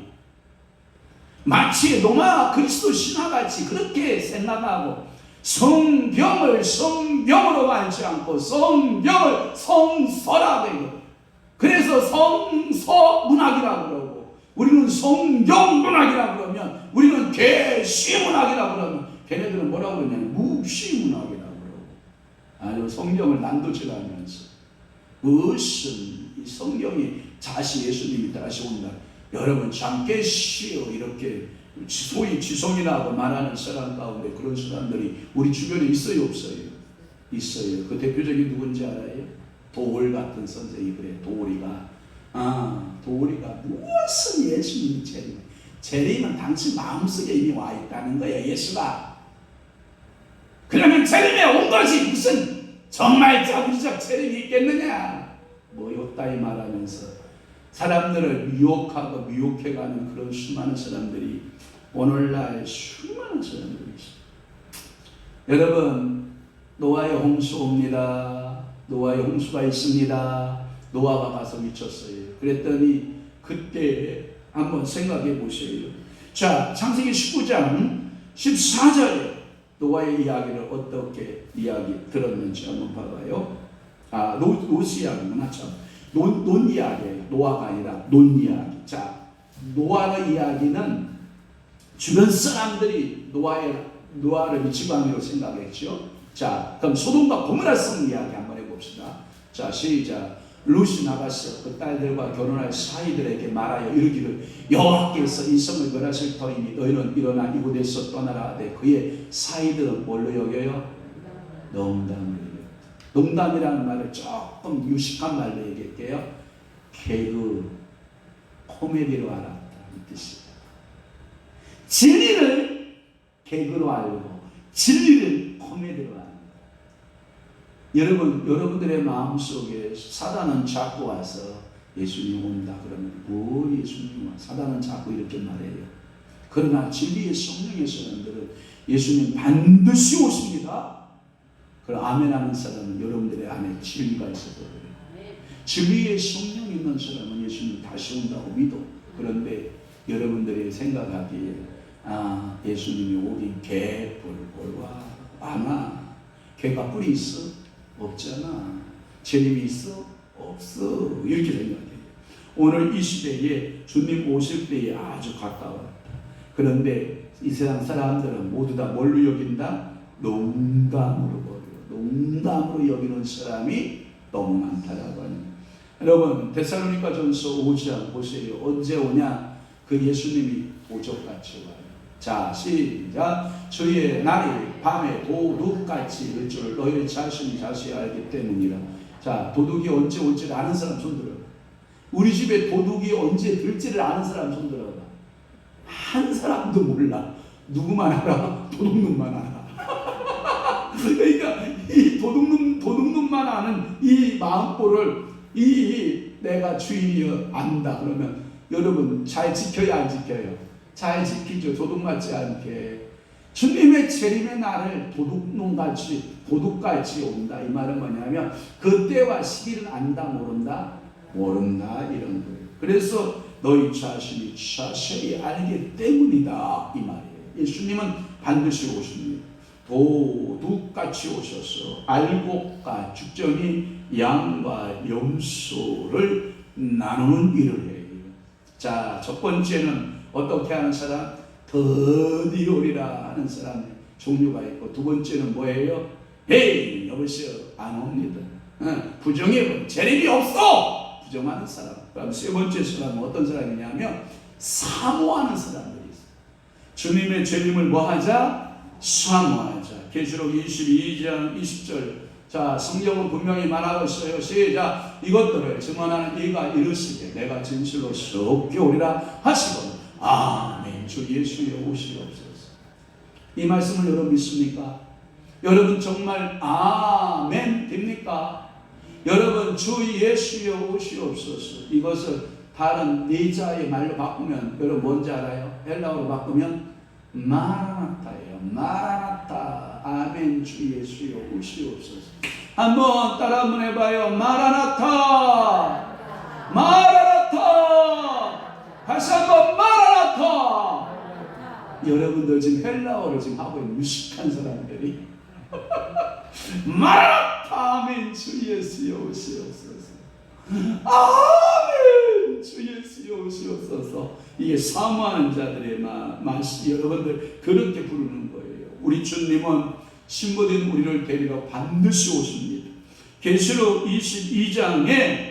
마치 로마 그리스도 신화같이 그렇게 생각하고, 성경을 성경으로 말지 않고 성경을 성서라고 해요. 그래서 성서문학이라고 그러고, 우리는 성경문학이라고 그러면, 우리는 계시문학이라고 그러면, 걔네들은 뭐라고 그러냐면 묵시문학이라고 그러고, 아주 성경을 난도질하면서 무슨 이 성경이 다시 예수님이 다시 온다, 여러분 잠깐 쉬어, 이렇게 소위 지성이라고 말하는 사람 가운데 그런 사람들이 우리 주변에 있어요 없어요? 있어요. 그 대표적인 누군지 알아요? 도올 같은 선생이 그래. 도올이가 무슨 예수님이 재림은 당신 마음속에 이미 와 있다는 거예요. 예수가. 그러면 재림에 온 것이 무슨 정말 자부리적 재림이 있겠느냐? 요따이 말하면서 사람들을 미혹하고 미혹해가는 그런 수많은 사람들이 오늘날 수많은 사람들이 있어요. 여러분, 노아의 홍수 옵니다. 노아의 홍수가 있습니다. 노아가 가서 미쳤어요. 그랬더니 그때 한번 생각해 보세요. 자, 창세기 19장 14절에 노아의 이야기를 어떻게 이야기 들었는지 한번 봐봐요. 롯 이야기구나. 참. 논 이야기예요. 노아가 아니라 논 이야기. 자, 노아의 이야기는 주변 사람들이 노아를 미치광이로 생각했죠. 자, 그럼 소돔과 고모라 성 이야기 한번 해봅시다. 자, 시작. 룻이 나가서 그 딸들과 결혼할 사이들에게 말하여 이르기를 여호와께서 이 성을 멸하실 터이니 너희는 일어나 이곳에서 떠나라 하되 그의 사이들은 뭘로 여겨요? 농담으로 여겨요. 농담이라는 말을 조금 유식한 말로 얘기할게요. 개그, 코미디로 알았다 이 뜻이에요. 진리를 개그로 알고 진리를 코미디로 알고. 여러분들의 마음속에 사단은 자꾸 와서 예수님 온다 그러면 예수님 와. 사단은 자꾸 이렇게 말해요. 그러나 진리의 성령의 사람들은 예수님 반드시 오십니다. 그럼 아멘하는 사람은 여러분들의 안에 진리가 있어서 그래요. 진리의 성령 있는 사람은 예수님 다시 온다고 믿어. 그런데 여러분들이 생각하기에 예수님이 오긴 개뿔와 아마 개가 뿔이 있어? 없잖아. 재림이 있어? 없어. 이렇게 생각해요. 오늘 이 시대에 주님 오실 때에 아주 가까웠다. 그런데 이 세상 사람들은 모두 다 뭘로 여긴다? 농담으로 버려. 농담으로 여기는 사람이 너무 많다라고 합니다. 여러분 데살로니가전서 5장 보세요. 언제 오냐? 그 예수님이 도적같이 와요. 자 시작. 주의 날이 밤에 도둑같이 일 줄 너희 자신이 자세히 알기 때문이라. 자 도둑이 언제 올지를 아는 사람 손들어. 우리 집에 도둑이 언제 들지를 아는 사람 손들어. 한 사람도 몰라. 누구만 알아? 도둑놈만 알아. 그러니까 이 도둑놈만 아는 이 마음보를 내가 주인이여 안다. 그러면 여러분 잘 지켜야 안 지켜요? 잘 지키죠. 도둑 맞지 않게. 주님의 재림의 날을 도둑같이 온다. 이 말은 뭐냐면 그때와 시기는 안다 모른다? 모른다 이런 거예요. 그래서 너희 자신이 자세히 알기 때문이다 이 말이에요. 예수님은 반드시 오십니다. 도둑같이 오셔서 알곡과 죽정이 양과 염소를 나누는 일을 해요. 자, 첫 번째는 어떻게 하는 사람? 더디오리라 하는 사람 종류가 있고, 두 번째는 뭐예요? 헤이 여보세요 안 옵니다. 부정해 재림이 없어 부정하는 사람. 그럼 세 번째 사람은 어떤 사람이냐면 사모하는 사람들이 있어요. 주님의 재림을 뭐하자? 사모하자. 계시록 22장 20절. 자, 성경은 분명히 말하고 있어요. 시작. 이것들을 증언하는 이가 이르시되 내가 진실로 속히 오리라 하시고 아멘. 주 예수의 오시옵소서. 이 말씀을 여러분 믿습니까? 여러분 정말 아멘 됩니까? 여러분 주 예수의 오시옵소서. 이것을 다른 네자의 말로 바꾸면 여러분 뭔지 알아요? 헬라어로 바꾸면 마라나타예요. 마라나타. 아멘. 주 예수여 오시옵소서. 한번 따라 한번 해봐요. 마라나타. 마라나타. 다시 한번 마라나타. 여러분들 지금 헬라어를 지금 하고 있는 무식한 사람들이 마라나타. 아멘. 주 예수여 오시옵소서. 아멘. 주 예수여 오시옵소서. 이게 사모하는 자들의 맛이 여러분들 그렇게 부르는 거예요. 우리 주님은 신부된 우리를 데리러 반드시 오십니다. 계시록 22장에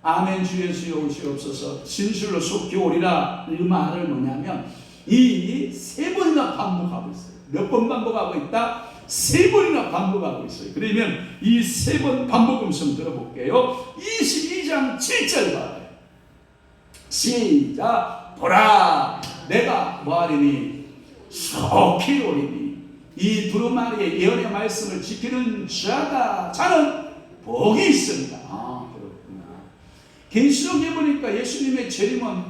아멘 주 예수여 오시옵소서 진실로 속히 오리라 이 말을 뭐냐면 이 세 번이나 반복하고 있어요. 몇 번 반복하고 있다? 세 번이나 반복하고 있어요. 그러면 이 세 번 반복 음성 들어볼게요. 22장 7절 봐요. 시작. 보라 내가 뭐하리니 속히 오리니 이 두루마리의 예언의 말씀을 지키는 자는 복이 있습니다. 아 그렇구나. 계시록에 보니까 예수님의 재림은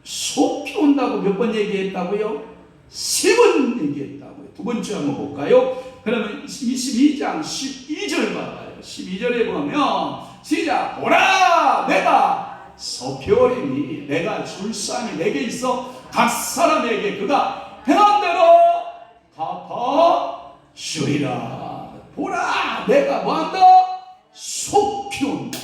속히 온다고 몇 번 얘기했다고요? 세 번 얘기했다고요. 두 번째 한번 볼까요? 그러면 22장 12절 봐봐요. 12절에 보면 시작. 보라 내가 속히 오리니 내가 줄 삶이 내게 있어 각 사람에게 그가 행한 대로 갚아주리라. 보라 내가 뭐한다? 속히 온다.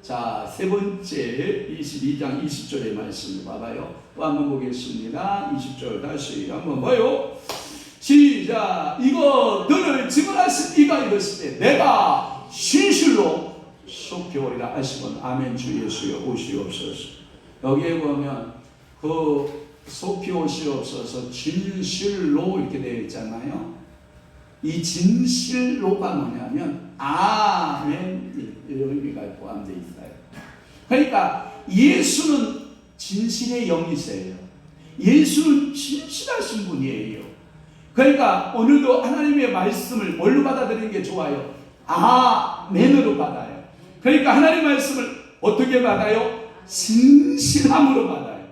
자, 세 번째 22장 20절의 말씀을 봐봐요. 또 한번 보겠습니다. 20절 다시 한번 봐요. 시작. 이것들을 증언하신 이가 이르시되 내가 진실로 속히 오리라 하시면 아멘 주 예수여 오시옵소서. 여기에 보면 그 속히 오시옵소서 진실로 이렇게 되어 있잖아요. 이 진실로가 뭐냐면 아멘 이런 의미가 포함되어 있어요. 그러니까 예수는 진실의 영이세요. 예수는 진실하신 분이에요. 그러니까 오늘도 하나님의 말씀을 뭘로 받아들이는 게 좋아요? 아멘으로 받아요. 그러니까 하나님 말씀을 어떻게 받아요? 진실함으로 받아요.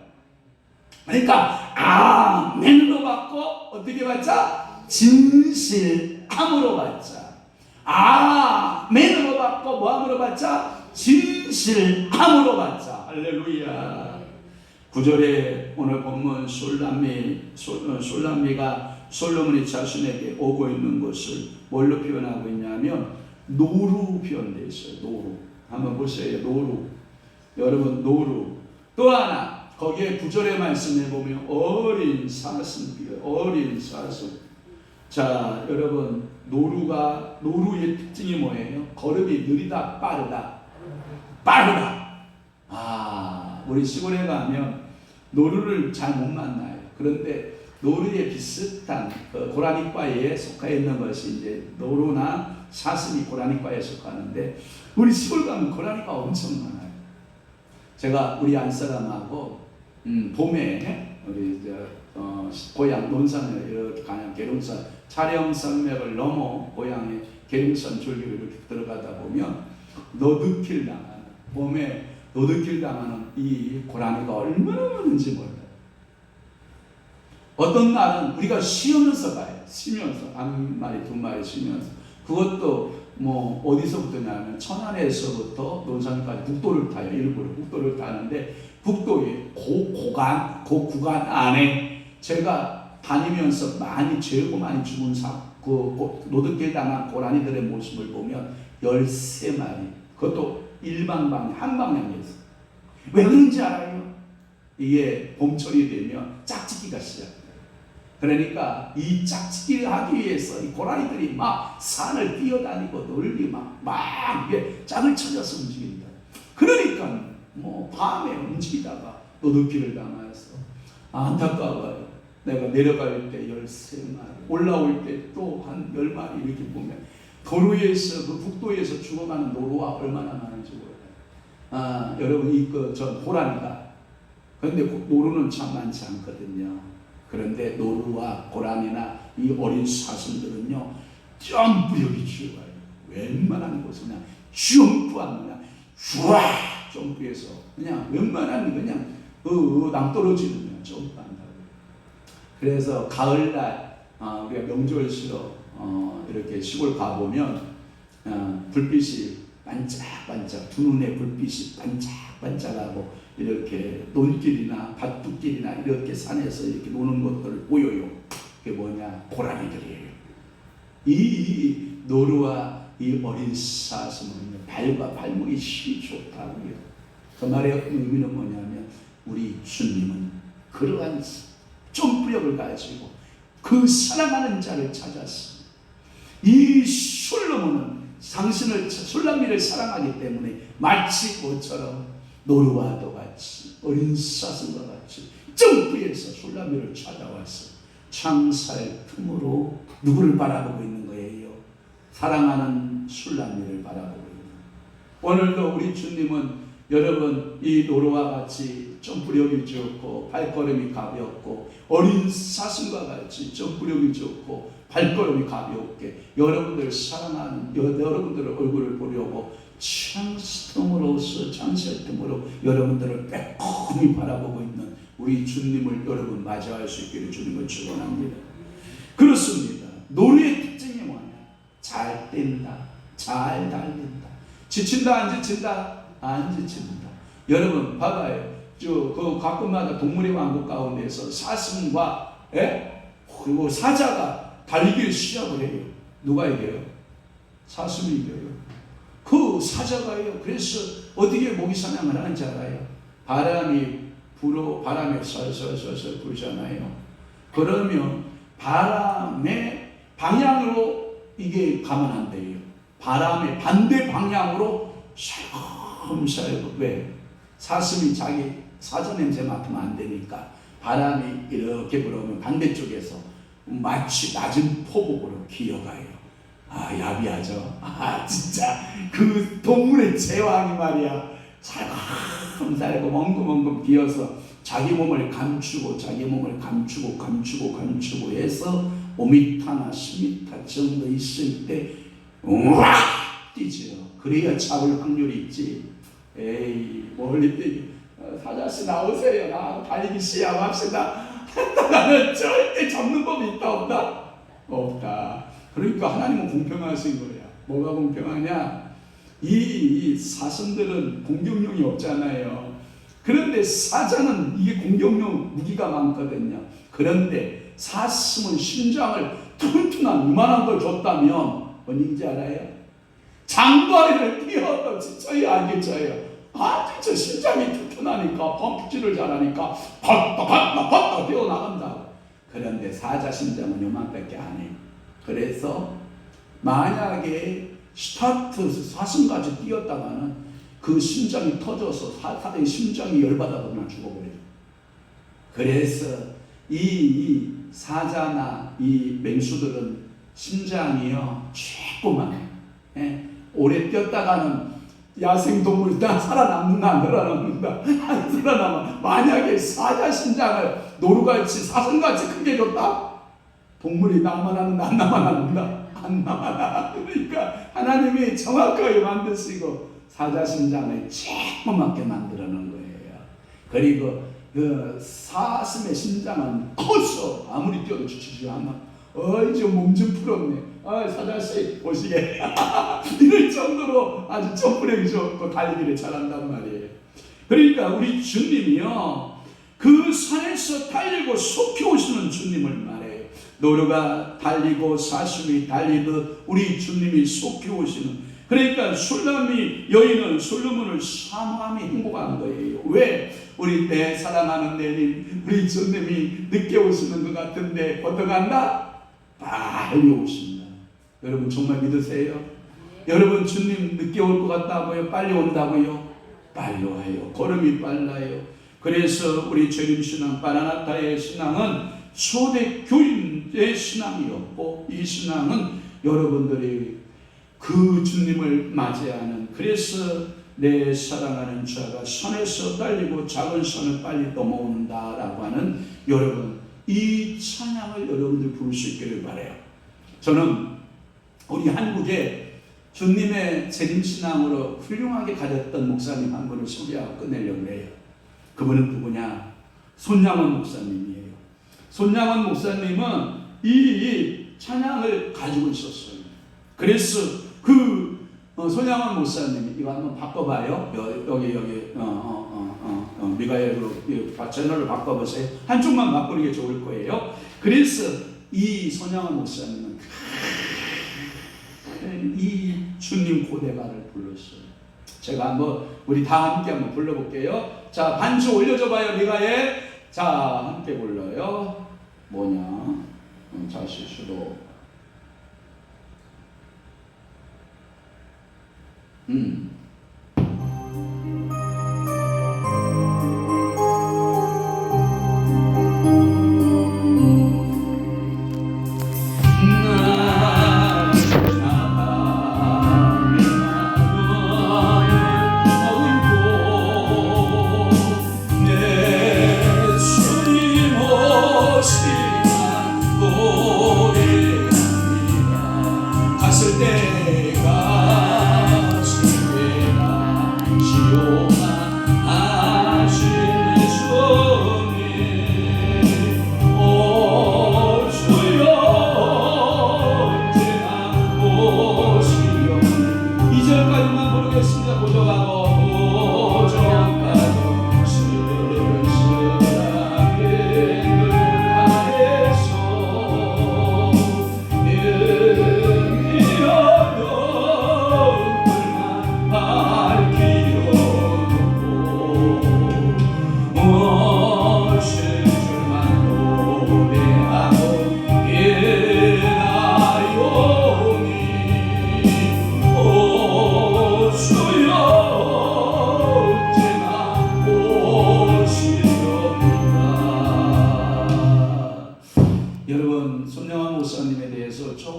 그러니까 아멘으로 받고 어떻게 받자? 진실함으로 받자. 아멘으로 받고 뭐함으로 받자? 진실함으로 받자. 할렐루야. 9절에 오늘 본문 술람미가 솔로몬이 자신에게 오고 있는 것을 뭘로 표현하고 있냐면 노루 표현되어 있어요. 노루. 한번 보세요. 노루. 여러분 노루. 또 하나 거기에 9절의 말씀에 보면 어린 사슴. 어린 사슴. 자 여러분 노루의 특징이 뭐예요? 걸음이 느리다 빠르다. 우리 시골에 가면 노루를 잘 못 만나요. 그런데 노루에 비슷한 고라니과에 속해 있는 것이 이제 노루나 사슴이 고라니과에 속하는데 우리 시골 가면 고라니과 엄청 많아요. 제가 우리 안사람하고 봄에 우리 고향 논산에 이렇게 가면 계룡산 차령산맥을 넘어 고향의 계룡산 줄기로 이렇게 들어가다 보면 노드킬 당하는 봄에 노드킬 당하는 이 고라니가 얼마나 많은지 몰라요. 어떤 날은 우리가 쉬면서 가요. 쉬면서 한 마리 두 마리 쉬면서 그것도 뭐 어디서부터냐면 천안에서부터 논산까지 국도를 타요. 일부러 국도를 타는데 국도의 그 구간 안에 제가 다니면서 최고 많이 죽은 노드길 당한 고라니들의 모습을 보면 13마리. 그것도 일방방향 한 방향에서. 왜 그런지 알아요? 이게 봄철이 되면 짝짓기가 시작돼요. 그러니까 이 짝짓기를 하기 위해서 이 고라니들이 막 산을 뛰어다니고 널리 막 이게 짝을 찾아서 움직인다. 그러니까 뭐 밤에 움직이다가 노드길을 당해서 안타까워요. 내가 내려갈 때 13마리, 올라올 때 또 한 10마리 이렇게 보면 도로에서 그 국도에서 죽어가는 노루가 얼마나 많은지 몰라요. 여러분 저 고라니가 그런데 노루는 참 많지 않거든요. 그런데 노루와 고라니나 이 어린 사슴들은요 점프력이 좋아요. 웬만한 곳은 그냥 점프하면 그냥 슈아 점프해서 그냥 웬만한 그냥 낭떠러지는 그냥 점프한다고. 그래서 가을날 우리가 명절시로 이렇게 시골 가보면 불빛이 반짝반짝 두 눈에 불빛이 반짝반짝하고 이렇게 논길이나 밭둑길이나 이렇게 산에서 이렇게 노는 것들을 보여요. 그게 뭐냐? 고라니들이에요. 이 노루와 이 어린 사슴은 발과 발목이 힘이 좋다고요. 그 말의 의미는 뭐냐면 우리 주님은 그러한 점프력을 가지고 그 사랑하는 자를 찾았습니다. 이 솔로몬은 술람미를 사랑하기 때문에 마치 모처럼 노루와도 같이 어린 사슴과 같이 점프해서 술람미를 찾아와서 창살 틈으로 누구를 바라보고 있는 거예요? 사랑하는 술람미를 바라보고 있는 거예요. 오늘도 우리 주님은 여러분 이 노루와 같이 점프력이 좋고 발걸음이 가볍고 어린 사슴과 같이 점프력이 좋고 발걸음이 가볍게 여러분들 사랑하는 여러분들의 얼굴을 보려고 창살 틈으로 여러분들을 빼꼼히 바라보고 있는 우리 주님을 여러분 맞이할 수 있기를 주님을 축원합니다. 그렇습니다. 노루의 특징이 뭐냐? 잘 뛴다, 잘 달린다. 지친다 안 지친다? 안 지친다. 여러분 봐봐요. 그 가끔마다 동물의 왕국 가운데서 사슴과 그리고 사자가 달리기를 시작을 해요. 누가 이겨요? 사슴이 이겨요. 그 사자가요. 그래서 어떻게 모기 사냥을 하는지 알아요? 바람이 설설설설 불잖아요. 그러면 바람의 방향으로 이게 가면 안 돼요. 바람의 반대 방향으로 살금살금. 왜? 사슴이 자기 사자 냄새 맡으면 안 되니까 바람이 이렇게 불어오면 반대쪽에서 마치 낮은 포복으로 기어가요. 아, 야비하죠. 아, 진짜 그 동물의 제왕이 말이야, 살금살금 엉금엉금 기어서 자기 몸을 감추고 해서 5m나 10m 정도 있을 때 우와 뛰죠. 그래야 잡을 확률이 있지. 에이, 멀리 뛰기. 사자씨 나오세요. 나 달리기 시합합시다. 나는 절대 잡는 법이 있다 없다? 없다. 그러니까 하나님은 공평하신 거야. 뭐가 공평하냐? 이 사슴들은 공격력이 없잖아요. 그런데 사자는 이게 공격력 무기가 많거든요. 그런데 사슴은 심장을 튼튼한 이만한 걸 줬다면 뭔지 알아요? 장거리를 뛰어도 지쳐요, 안 지쳐요? 아, 진짜 심장이 튼튼하니까 펌프질을 잘하니까 팍팍 뛰어나간다. 그런데 사자 심장은 요만밖에 안 해요. 그래서 만약에 스타트 사슴까지 뛰었다가는 그 심장이 터져서 사자의 심장이 열받아서 그냥 죽어버려요. 그래서 이 사자나 이 맹수들은 심장이요 조그만, 오래 뛰었다가는 야생동물 다 살아남는다 안 살아남는다? 안 살아남아. 만약에 사자 심장을 노루같이 사슴같이 크게 줬다? 동물이 남아나는다 안 남아나는다? 안 남아나. 그러니까 하나님이 정확하게 만드시고 사자 심장을 조그맣게 만들어 놓은 거예요. 그리고 그 사슴의 심장은 커서 아무리 뛰어도 지치지 않아. 이제 몸 좀 풀었네. 사자씨 보시게. 이럴 정도로 아주 점프력이 좋고 달리기를 잘한단 말이에요. 그러니까 우리 주님이요, 그 산에서 달리고 속히 오시는 주님을 말해요. 노루가 달리고 사슴이 달리듯 우리 주님이 속히 오시는. 그러니까 술람이 여인은 솔로몬을 사모함이 행복한 거예요. 왜? 우리 내 사랑하는 내님, 우리 주님이 늦게 오시는 것 같은데 어떡한다? 빨리 오신다. 여러분 정말 믿으세요? 여러분 주님 늦게 올 것 같다고요? 빨리 온다고요? 빨리 와요. 걸음이 빨라요. 그래서 우리 재림신앙 마라나타의 신앙은 초대교인의 신앙이었고, 이 신앙은 여러분들이 그 주님을 맞이하는, 그래서 내 사랑하는 자가 산에서 달리고 작은 산을 빨리 넘어온다라고 하는, 여러분 이 찬양을 여러분들 부를 수 있기를 바라요. 저는 우리 한국에 주님의 재림신앙으로 훌륭하게 가졌던 목사님 한 분을 소개하고 끝내려고 해요. 그분은 누구냐? 손양원 목사님이에요. 손양원 목사님은 이 찬양을 가지고 있었어요. 그래서 손양원 목사님이 이거 한번 바꿔봐요. 여기 미가엘로 채널을 바꿔보세요. 한쪽만 바꾸는 게 좋을 거예요. 그래서 이 손양원 목사님은 이 주님 고대가를 불렀어요. 제가 한번 우리 다 함께 한번 불러볼게요. 자, 반주 올려줘봐요. 미가엘. 자, 함께 불러요. 뭐냐? 자실수도. 갔을 때가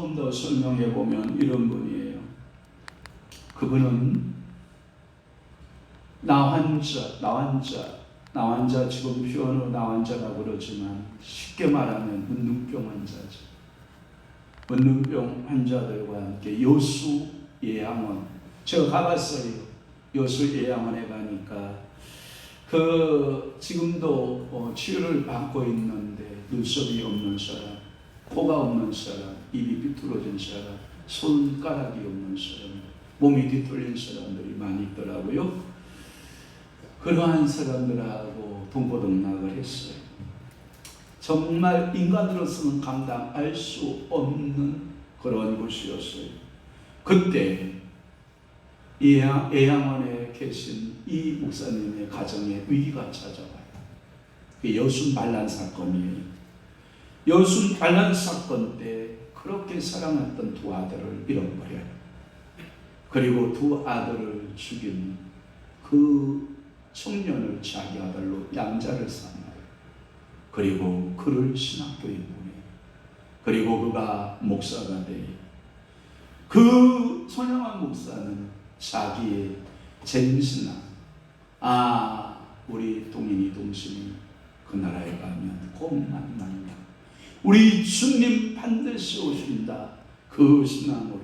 조금 더 설명해 보면 이런 분이에요. 그분은 나환자 지금 표현으로 나환자라고 그러지만 쉽게 말하면 문둥병 환자죠. 문둥병 환자들과 함께 여수 예양원, 제가 가봤어요. 여수 예양원에 가니까 지금도 치유를 받고 있는데 눈썹이 없는 사람, 코가 없는 사람, 입이 비뚤어진 사람, 손가락이 없는 사람, 몸이 뒤틀린 사람들이 많이 있더라고요. 그러한 사람들하고 동고동락을 했어요. 정말 인간으로서는 감당할 수 없는 그런 곳이었어요. 그때 예양원에 계신 이 목사님의 가정에 위기가 찾아와요. 여순 반란 사건이에요. 여순 반란 사건 때 그렇게 사랑했던 두 아들을 잃어버려요. 그리고 두 아들을 죽인 그 청년을 자기 아들로 양자를 삼아요. 그리고 그를 신학교에 보내요. 그리고 그가 목사가 돼요. 그 손양환 목사는 자기의 젠신앙, 우리 동인이 동심이 그 나라에 가면 꼭 만난다, 우리 주님 반드시 오신다, 그 신앙으로,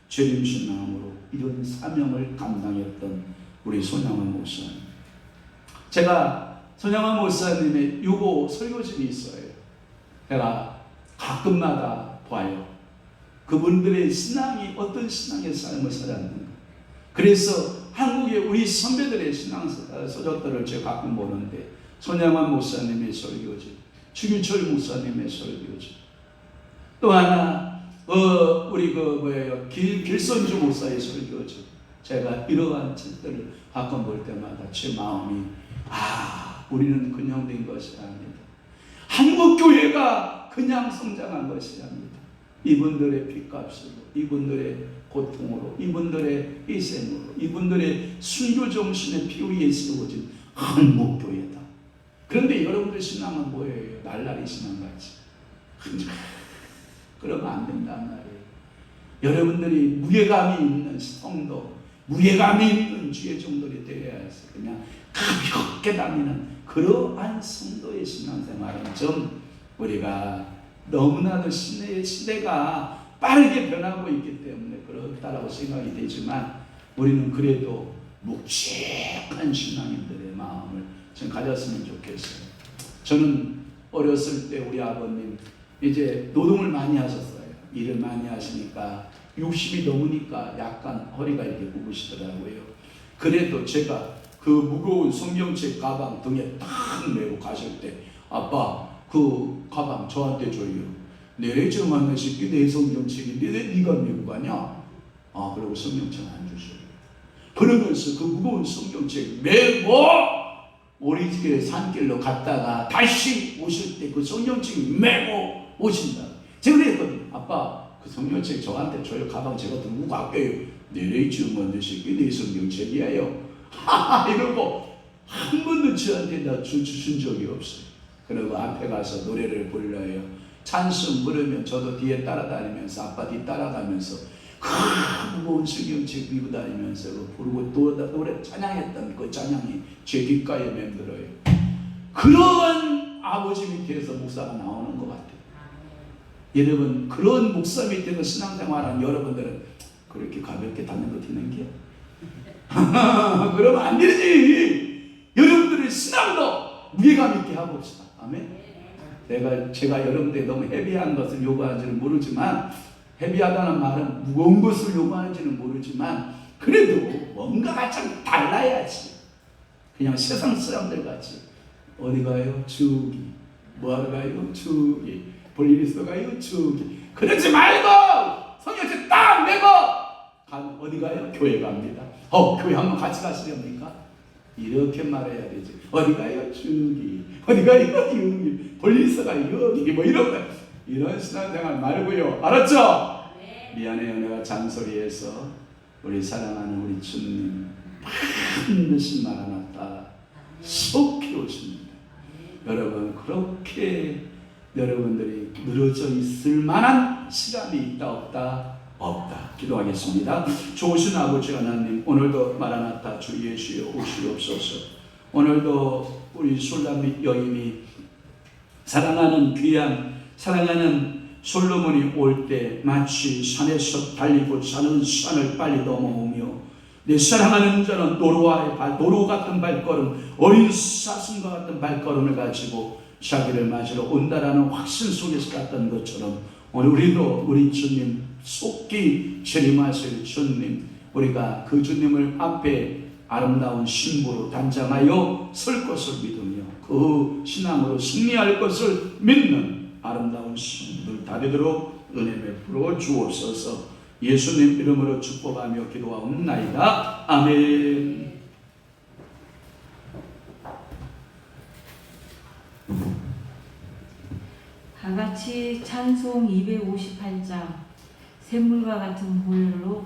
죄림 신앙으로 이런 사명을 감당했던 우리 손양환 목사님. 제가 손양환 목사님의 유고 설교집이 있어요. 제가 가끔마다 봐요. 그분들의 신앙이 어떤 신앙의 삶을 살았는가. 그래서 한국의 우리 선배들의 신앙 서적들을 제가 가끔 보는데 손양환 목사님의 설교집, 추규철 목사님의 설교집, 또 하나 우리 길선주 목사의 설교집. 제가 이러한 책들을 가끔 볼 때마다 제 마음이 우리는 그냥 된 것이 아니다. 한국 교회가 그냥 성장한 것이 아니다. 이분들의 핏값으로, 이분들의 고통으로, 이분들의 희생으로, 이분들의 순교 정신의 피 위에 세워진 한국 교회다. 그런데 여러분들 신앙은 뭐예요? 날라리 신앙같이. 그러면 안 된단 말이에요. 여러분들이 무게감이 있는 성도, 무게감이 있는 주의 종들이 되어야 해서 그냥 가볍게 다니는 그러한 성도의 신앙생활은 좀 우리가 너무나도 시대가 빠르게 변하고 있기 때문에 그렇다라고 생각이 되지만 우리는 그래도 묵직한 신앙인들의 마음을 좀 가졌으면 좋겠어요. 저는 어렸을 때 우리 아버님 이제 노동을 많이 하셨어요. 일을 많이 하시니까 60이 넘으니까 약간 허리가 이렇게 굽으시더라고요. 그래도 제가 그 무거운 성경책 가방 등에 딱 메고 가실 때 아빠 그 가방 저한테 줘요. 내래 좀 하는 새끼 내 성경책인데 왜 네가 메고 가냐? 그리고 성경책 안 주셔요. 그러면서 그 무거운 성경책 메고 우리 집에 산길로 갔다가 다시 오실 때 그 성경책 메고 오신다. 제가 그랬거든요. 아빠 그 성경책 저한테 줘요. 가방 제가 들고 갈게요. 내래 좀 하는 새끼 내 성경책이에요. 이러고 한 번도 저한테 다 주신 적이 없어요. 그리고 앞에 가서 노래를 불러요. 찬송 부르면 저도 뒤에 따라다니면서 아빠 뒤 따라가면서 그 무거운 성경책 들고 다니면서 부르고 또 노래 찬양했던 그 찬양이 제 귓가에 맴들어요. 그런 아버지 밑에서 목사가 나오는 것 같아요. 여러분 그런 목사 밑에서 신앙생활한 여러분들은 그렇게 가볍게 다니는 거 되는 게 그러면 안 되지. 여러분들의 신앙도 무게감 있게 하고 봅시다. 아멘. 제가 여러분들이 너무 헤비한 것을 요구하는지는 모르지만, 헤비하다는 말은 무거운 것을 요구하는지는 모르지만, 그래도 뭔가가 좀 달라야지. 그냥 세상 사람들 같이 어디 가요? 주기. 뭐하러 가요? 주기. 볼일 있어 가요? 주기. 그러지 말고 성경책 딱 메고 어디 가요? 교회 갑니다. 교회 한번 같이 가시렵니까? 이렇게 말해야 되지. 어디 가요? 주기. 어디 가요? 여기. 볼일 있어 가요? 여기. 뭐 이런 거. 이런 신앙생활 말고요. 알았죠? 네. 미안해요. 내가 잔소리해서 우리 사랑하는 우리 주님 반드시 마라나타 속히 오십니다. 여러분 그렇게 여러분들이 늘어져 있을 만한 시간이 있다 없다? 없다. 기도하겠습니다. 좋으신 아버지 하나님, 오늘도 마라나타 주 예수여 오시옵소서. 오늘도 우리 술람및 여인이 사랑하는 귀한 사랑하는 솔로몬이 올 때 마치 산에서 달리고 산을 빨리 넘어오며 내 사랑하는 자는 노루 같은 발걸음, 어린 사슴과 같은 발걸음을 가지고 자기를 맞으러 온다라는 확신 속에서 갔던 것처럼 오늘 우리도 우리 주님 속히 재림하실 주님, 우리가 그 주님을 앞에 아름다운 신부로 단장하여 설 것을 믿으며 그 신앙으로 승리할 것을 믿는 아름다운 신부들 다 되도록 은혜 베풀어 주옵소서. 예수님 이름으로 축복하며 기도하옵나이다. 아멘. 다같이 찬송 258장 샘물과 같은 보혈로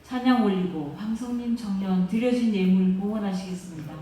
찬양 올리고 황성님 청년 드려진 예물 봉헌하시겠습니다.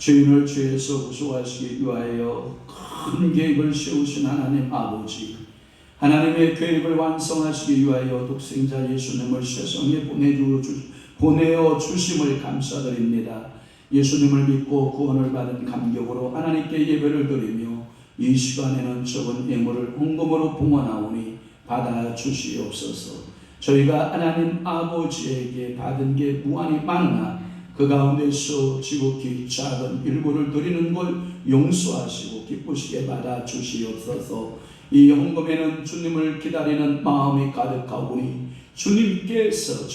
주인을 죄에서 구속하시기 위하여 큰 계획을 세우신 하나님 아버지, 하나님의 계획을 완성하시기 위하여 독생자 예수님을 세상에 보내어 주심을 감사드립니다. 예수님을 믿고 구원을 받은 감격으로 하나님께 예배를 드리며 이 시간에는 적은 예물을 헌금으로 봉헌하오니 받아 주시옵소서. 저희가 하나님 아버지에게 받은 게 무한히 많으나 그 가운데서 지극히 작은 일부를 드리는 걸 용서하시고 기쁘시게 받아 주시옵소서. 이 헌금에는 주님을 기다리는 마음이 가득하오니 주님께서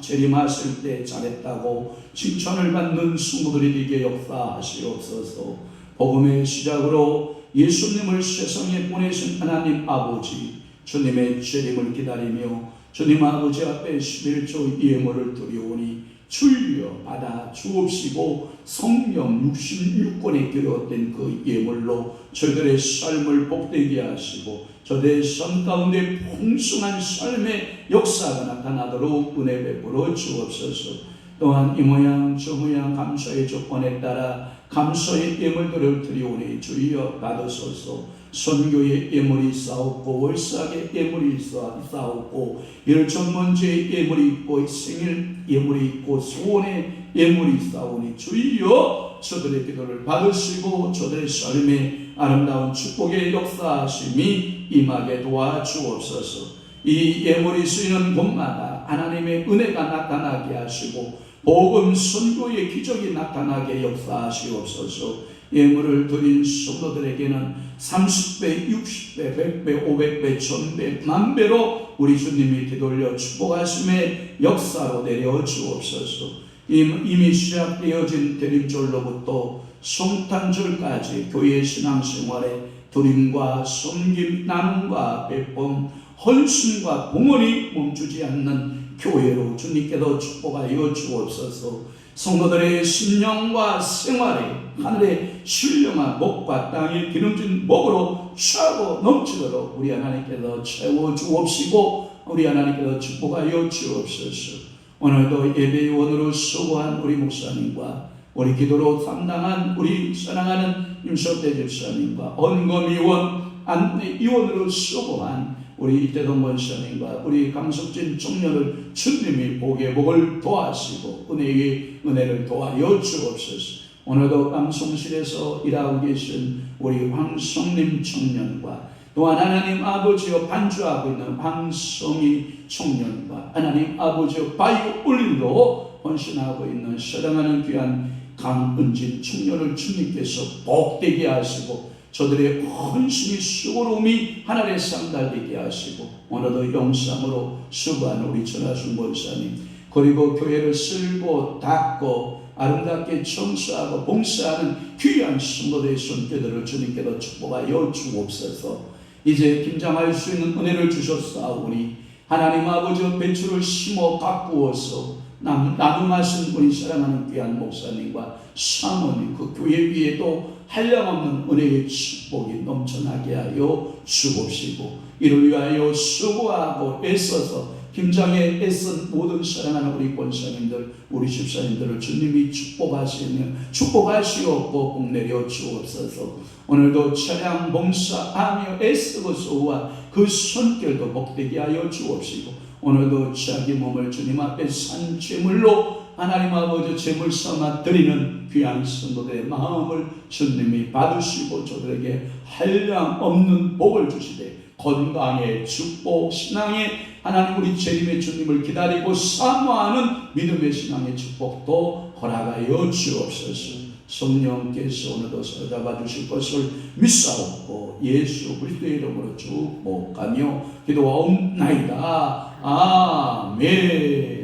재림하실 때 잘했다고 칭찬을 받는 성도들이 되게 역사하시옵소서. 복음의 시작으로 예수님을 세상에 보내신 하나님 아버지, 주님의 재림을 기다리며 주님 아버지 앞에 11조 예물을 드리오니 주여 받아 주옵시고 성령 66권에 기록된 그 예물로 저희들의 삶을 복되게 하시고 저들의 삶 가운데 풍성한 삶의 역사가 나타나도록 은혜 베풀어 주옵소서. 또한 이 모양 저 모양 감사의 조건에 따라 감사의 예물들을 드리오니 주여 받으소서. 선교의 예물이 있사옵고 월삭의 예물이 있사옵고 일천문제의 예물이 있고 생일 예물이 있고 소원의 예물이 있사오니 주여 저들의 기도를 받으시고 저들의 삶에 아름다운 축복의 역사하심이 임하게 도와주옵소서. 이 예물이 쓰이는 곳마다 하나님의 은혜가 나타나게 하시고 복음 선교의 기적이 나타나게 역사하시옵소서. 예물을 드린 성도들에게는 30배, 60배, 100배, 500배, 1000배, 만배로 우리 주님이 되돌려 축복하심의 역사로 내려 주옵소서. 이미 시작되어진 대림절로부터 성탄절까지 교회 신앙생활에 드림과 섬김, 나눔과 베품, 헌신과 봉헌이 멈추지 않는 교회로 주님께서 축복하여 주옵소서. 성도들의 심령과 생활에 하늘의 신령한 목과 땅의 기름진 목으로 차고 넘치도록 우리 하나님께서 채워 주옵시고 우리 하나님께서 축복하여 주옵소서. 오늘도 예배위원으로 수고한 우리 목사님과 우리 기도로 담당한 우리 사랑하는 임석대 집사님과 언검위원 안내위원으로 수고한 우리 이태동 권사님과 우리 강석진 총련을 주님이 복의 복을 도하시고 은혜의 은혜를 도하여 주옵소서. 오늘도 방송실에서 일하고 계신 우리 황성림 청년과 또한 하나님 아버지여 반주하고 있는 황성희 청년과 하나님 아버지여 바이오 올림도 헌신하고 있는 사랑하는 귀한 강은진 청년을 주님께서 복되게 하시고 저들의 헌신이 수고로움이 하늘에 상달되게 하시고 오늘도 영상으로 수고한 우리 전하순 권사님 그리고 교회를 쓸고 닦고 아름답게 청소하고 봉사하는 귀한 성도들의 손길들을 주님께서 축복하여 주옵소서. 이제 김장할 수 있는 은혜를 주셨사오니 하나님 아버지 배추를 심어 가꾸어서 나눔하신 우리 사랑하는 귀한 목사님과 사모님 그 교회 위에도 한량없는 은혜의 축복이 넘쳐나게 하여 주옵시고 이를 위하여 수고하고 애써서 김장에 애쓴 모든 사랑하는 우리 권사님들 우리 집사님들을 주님이 축복하시옵고 복 내려 주옵소서. 오늘도 차량 봉사하며 애쓰고 소호한 그 손길도 복되게 하여 주옵시고 오늘도 자기 몸을 주님 앞에 산 제물로 하나님 아버지 제물 삼아 드리는 귀한 성도들의 마음을 주님이 받으시고 저들에게 한량없는 복을 주시되 건강의 축복 신앙의 하나님 우리 재림의 주님을 기다리고 사모하는 믿음의 신앙의 축복도 허락하여 주옵소서. 성령께서 오늘도 사잡아 주실 것을 믿사옵고 예수 그리스도의 이름으로 축복하며 기도하옵나이다. 아멘.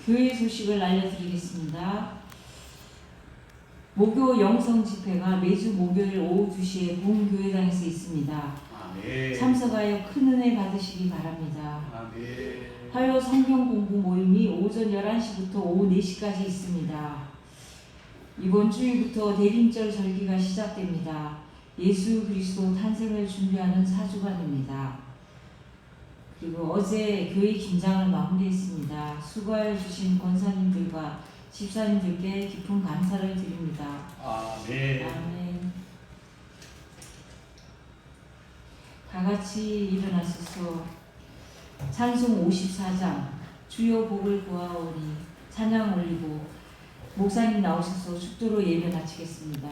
교회 소식을 알려드리겠습니다. 목요 영성 집회가 매주 목요일 오후 2시에 본교회당에서 있습니다. 아멘. 참석하여 큰 은혜 받으시기 바랍니다. 아멘. 화요 성경 공부 모임이 오전 11시부터 오후 4시까지 있습니다. 이번 주일부터 대림절 절기가 시작됩니다. 예수 그리스도 탄생을 준비하는 4주간입니다. 그리고 어제 교회 김장을 마무리했습니다. 수고해 주신 권사님들과 집사님들께 깊은 감사를 드립니다. 아멘. 아멘. 다 같이 일어나소서. 찬송 54장 주여 복을 구하오니 찬양 올리고 목사님 나오셔서 축도로 예배 마치겠습니다.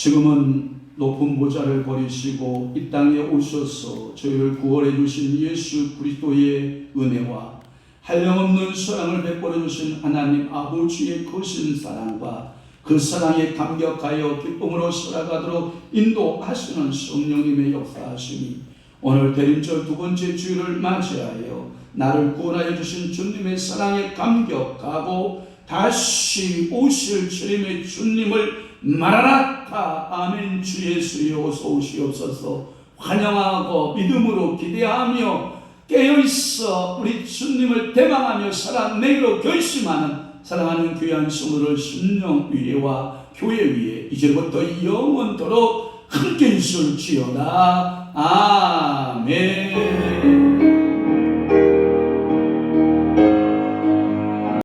지금은 높은 보좌를 버리시고 이 땅에 오셔서 저희를 구원해 주신 예수 그리스도의 은혜와 한량없는 사랑을 베풀어 주신 하나님 아버지의 크신 사랑과 그 사랑에 감격하여 기쁨으로 살아가도록 인도하시는 성령님의 역사하심이 오늘 대림절 두 번째 주일을 맞이하여 나를 구원하여 주신 주님의 사랑에 감격하고 다시 오실 주님의 주님을 마라나타 아멘 주 예수여 어서 오시옵소서 환영하고 믿음으로 기대하며 깨어있어 우리 주님을 대망하며 살아내기로 결심하는 사랑하는 귀한 성도를 심령 위에와 교회 위에 이제부터 영원토록 함께 있을지어다. 아멘.